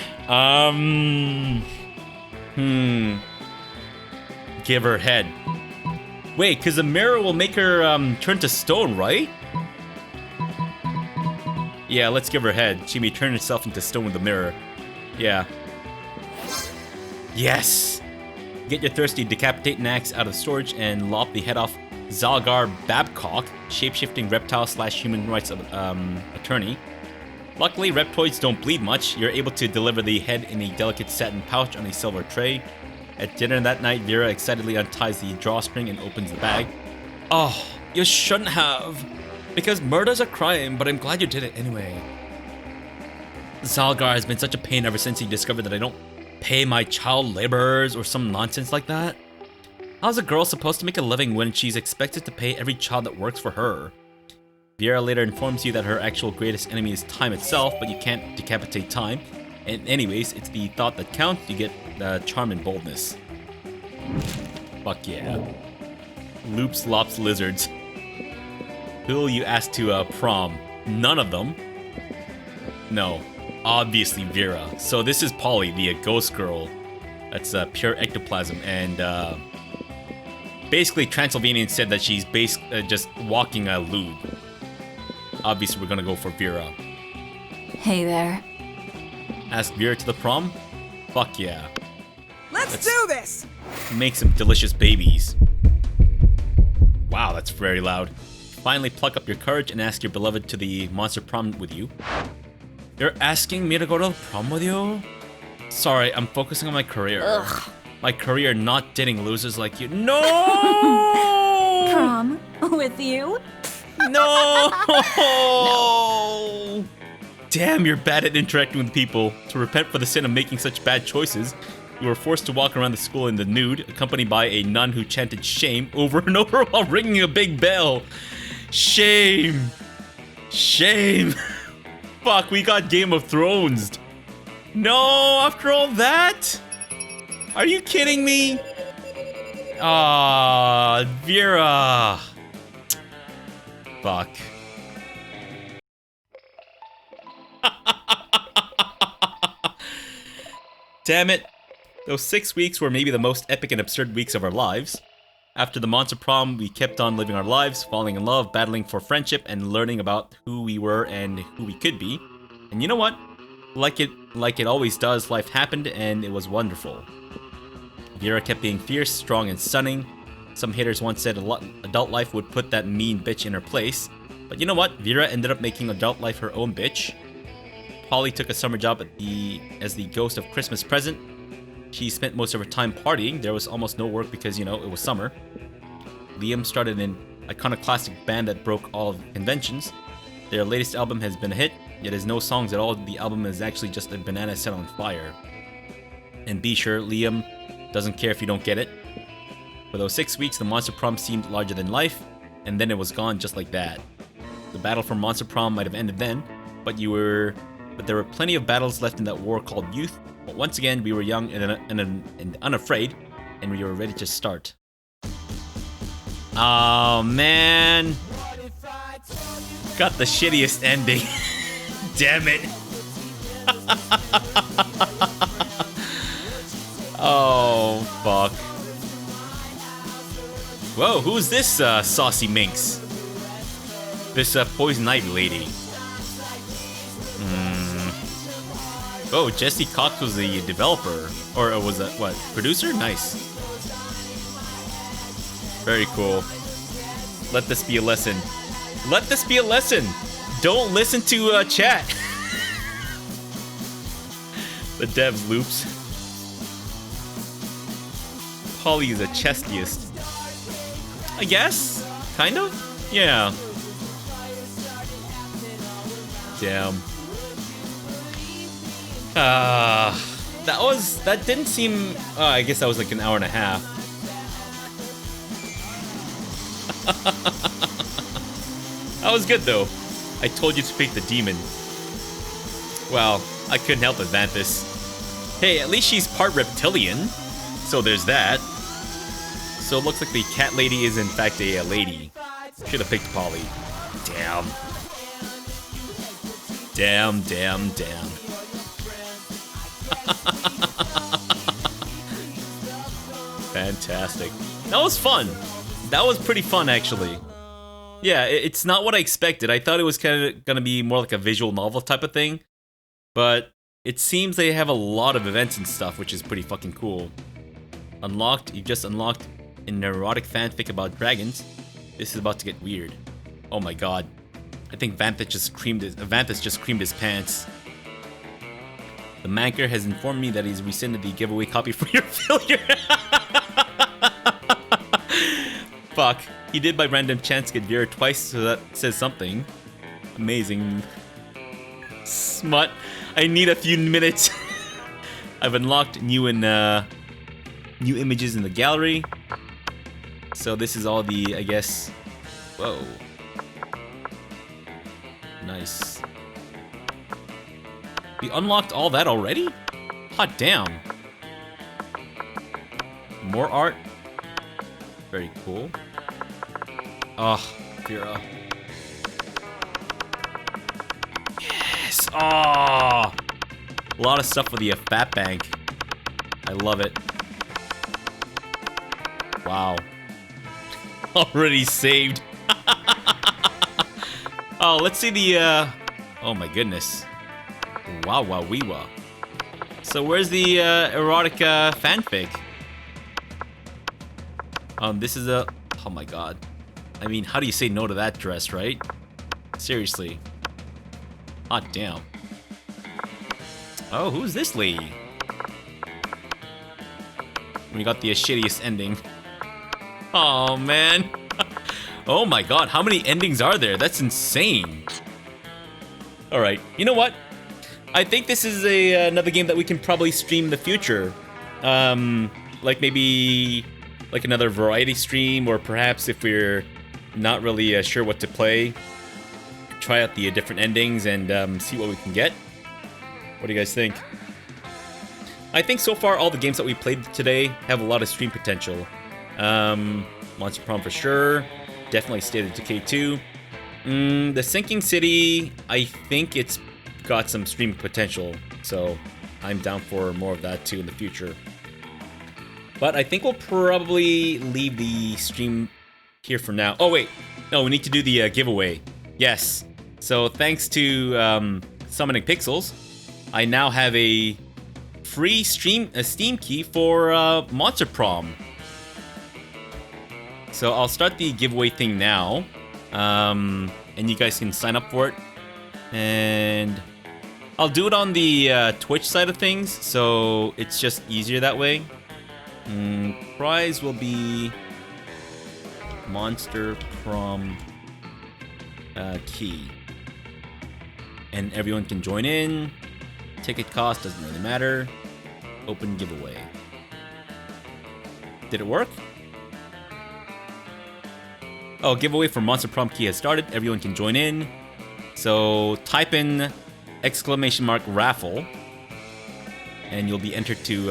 Give her head. Wait, because the mirror will make her turn to stone, right? Yeah, let's give her a head. She may turn herself into stone with the mirror. Yeah. Yes! Get your thirsty decapitating axe out of storage and lop the head off Zalgar Babcock, shapeshifting reptile / human rights attorney. Luckily, reptoids don't bleed much. You're able to deliver the head in a delicate satin pouch on a silver tray. At dinner that night, Vera excitedly unties the drawstring and opens the bag. Oh, you shouldn't have. Because murder's a crime, but I'm glad you did it anyway. Zalgar has been such a pain ever since he discovered that I don't pay my child laborers or some nonsense like that. How's a girl supposed to make a living when she's expected to pay every child that works for her? Vera later informs you that her actual greatest enemy is time itself, but you can't decapitate time. And anyways, it's the thought that counts. You get charm and boldness. Fuck yeah. Loops, lops, lizards. Who'll you ask to prom? None of them. No. Obviously Vera. So this is Polly, the ghost girl. That's pure ectoplasm. And basically Transylvanian said that she's just walking a lube. Obviously we're gonna go for Vera. Hey there. Ask Vera to the prom? Fuck yeah. Let's do this! Make some delicious babies. Wow, that's very loud. Finally pluck up your courage and ask your beloved to the monster prom with you. You're asking me to go to the prom with you? Sorry, I'm focusing on my career. Ugh. My career, not dating losers like you. No! Prom with you? No! Damn, you're bad at interacting with people. To repent for the sin of making such bad choices, you were forced to walk around the school in the nude, accompanied by a nun who chanted shame over and over while ringing a big bell. Shame. Shame. Fuck, we got Game of Thrones. No, after all that? Are you kidding me? Ah, Vera. Fuck. Damn it. Those 6 weeks were maybe the most epic and absurd weeks of our lives. After the monster prom, we kept on living our lives, falling in love, battling for friendship, and learning about who we were and who we could be. And you know what? Like it always does, life happened and it was wonderful. Vera kept being fierce, strong, and stunning. Some haters once said adult life would put that mean bitch in her place. But you know what? Vera ended up making adult life her own bitch. Polly took a summer job as the ghost of Christmas present. She spent most of her time partying. There was almost no work because, you know, it was summer. Liam started an iconoclastic band that broke all of the conventions. Their latest album has been a hit, yet has no songs at all. The album is actually just a banana set on fire. And be sure, Liam doesn't care if you don't get it. For those 6 weeks, the Monster Prom seemed larger than life, and then it was gone just like that. The battle for Monster Prom might have ended then, but there were plenty of battles left in that war called youth. But once again, we were young and unafraid, and we were ready to start. Oh man, got the shittiest ending. Damn it. Oh fuck. Whoa, who's this saucy minx? This poison ivy lady. Oh, Jesse Cox was the developer, or was that what, producer? Nice. Very cool. Let this be a lesson. Let this be a lesson. Don't listen to chat. The devs loops. Polly is a chestiest. I guess? Kind of? Yeah. Damn. That didn't seem, I guess that was like an hour and a half. That was good though. I told you to pick the demon. Well, I couldn't help but Vanthus. Hey, at least she's part reptilian. So there's that. So it looks like the cat lady is in fact a lady. Should have picked Polly. Damn. Damn, damn, damn. Fantastic. That was fun. That was pretty fun, actually. Yeah, it's not what I expected. I thought it was kind of gonna be more like a visual novel type of thing, but it seems they have a lot of events and stuff, which is pretty fucking cool. Unlocked. You just unlocked an erotic fanfic about dragons. This is about to get weird. Oh my god. I think Vanthus just creamed his pants. The manker has informed me that he's rescinded the giveaway copy for your failure. Fuck. He did by random chance get Vera twice, so that says something. Amazing. Smut. I need a few minutes. I've unlocked new images in the gallery. So this is all the, I guess... Whoa. Nice. We unlocked all that already? Hot damn. More art. Very cool. Oh, Vera. Yes! Oh! A lot of stuff for the Fat Bank. I love it. Wow. Already saved. Oh, let's see the, oh my goodness. Wow, wow, wee wow. So where's the, erotic, fanfic? This is a... Oh my god. I mean, how do you say no to that dress, right? Seriously. Hot damn. Oh, who's this lady? We got the shittiest ending. Oh, man. Oh my god, how many endings are there? That's insane. Alright, you know what? I think this is another game that we can probably stream in the future. Like maybe like another variety stream, or perhaps if we're not really sure what to play, try out the different endings and see what we can get. What do you guys think? I think so far all the games that we played today have a lot of stream potential. Monster Prom for sure. Definitely State of Decay 2. The Sinking City, I think it's got some stream potential, so I'm down for more of that too in the future. But I think we'll probably leave the stream here for now. Oh wait, no, we need to do the giveaway. Yes. So thanks to Summoning Pixels, I now have a free Steam key for Monster Prom. So I'll start the giveaway thing now, and you guys can sign up for it. And I'll do it on the Twitch side of things, so it's just easier that way. Prize will be Monster Prom key. And everyone can join in. Ticket cost doesn't really matter. Open giveaway. Did it work? Oh, giveaway for Monster Prom key has started. Everyone can join in. So type in !raffle and you'll be entered to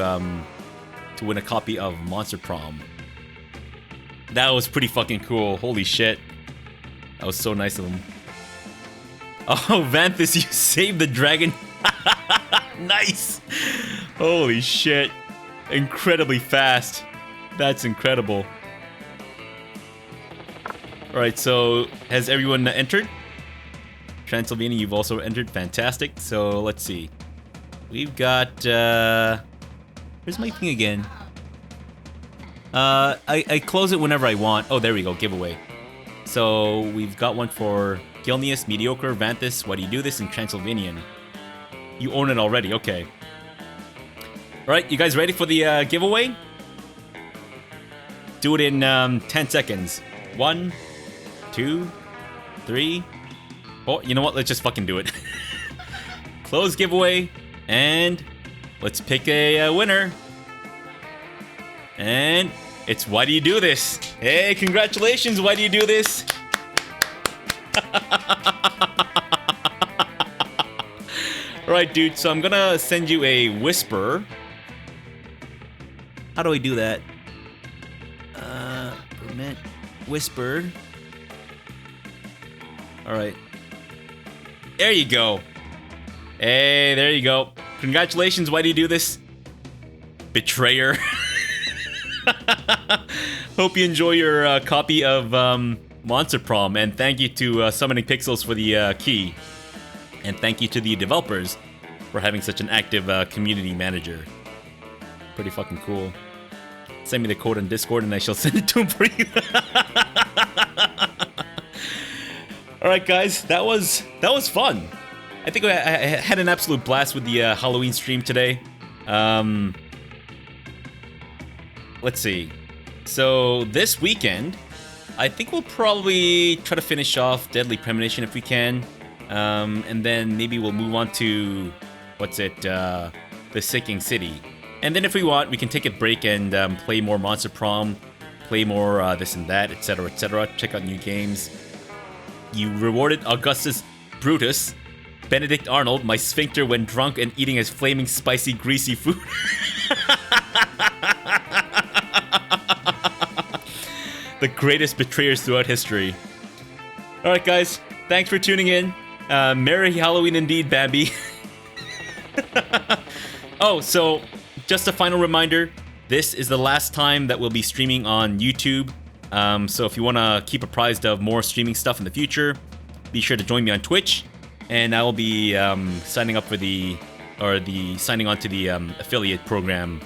win a copy of Monster Prom. That was pretty fucking cool. Holy shit. That was so nice of them. Oh, Vanthus, you saved the dragon. Nice. Holy shit. Incredibly fast. That's incredible. Alright, so has everyone entered? Transylvania, you've also entered. Fantastic. So let's see. We've got where's my thing again? I close it whenever I want. Oh, there we go, giveaway. So we've got one for Gilneus, Mediocre, Vanthus, Why Do You Do This, and Transylvanian. You own it already, okay. Alright, you guys ready for the giveaway? Do it in 10 seconds. 1, 2, 3. Oh, you know what? Let's just fucking do it. Close giveaway, and let's pick a winner. And it's Why Do You Do This? Hey, congratulations, Why Do You Do This? Alright, dude, so I'm gonna send you a whisper. How do I do that? Whisper. Alright. There you go. Hey, there you go. Congratulations, Why Do You Do This? Betrayer. Hope you enjoy your copy of Monster Prom, and thank you to Summoning Pixels for the key. And thank you to the developers for having such an active community manager. Pretty fucking cool. Send me the code on Discord and I shall send it to him for you. Alright guys, that was fun. I think I had an absolute blast with the Halloween stream today. Let's see. So this weekend, I think we'll probably try to finish off Deadly Premonition if we can. And then maybe we'll move on to, The Sinking City. And then if we want, we can take a break and play more Monster Prom, play more this and that, etc., etc. Check out new games. You rewarded Augustus Brutus, Benedict Arnold, my sphincter when drunk and eating his flaming, spicy, greasy food. The greatest betrayers throughout history. Alright guys, thanks for tuning in. Merry Halloween indeed, Bambi. Oh, so just a final reminder, this is the last time that we'll be streaming on YouTube. So if you want to keep apprised of more streaming stuff in the future, be sure to join me on Twitch. And I will be signing on to the affiliate program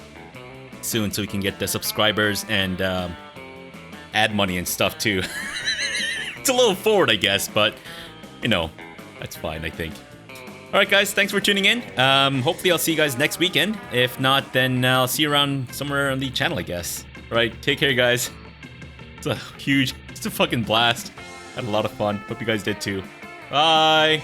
soon, so we can get the subscribers and ad money and stuff too. It's a little forward, I guess, but you know, that's fine, I think. Alright guys, thanks for tuning in. Hopefully I'll see you guys next weekend. If not, then I'll see you around somewhere on the channel, I guess. Alright, take care guys. It's a fucking blast. Had a lot of fun. Hope you guys did too. Bye!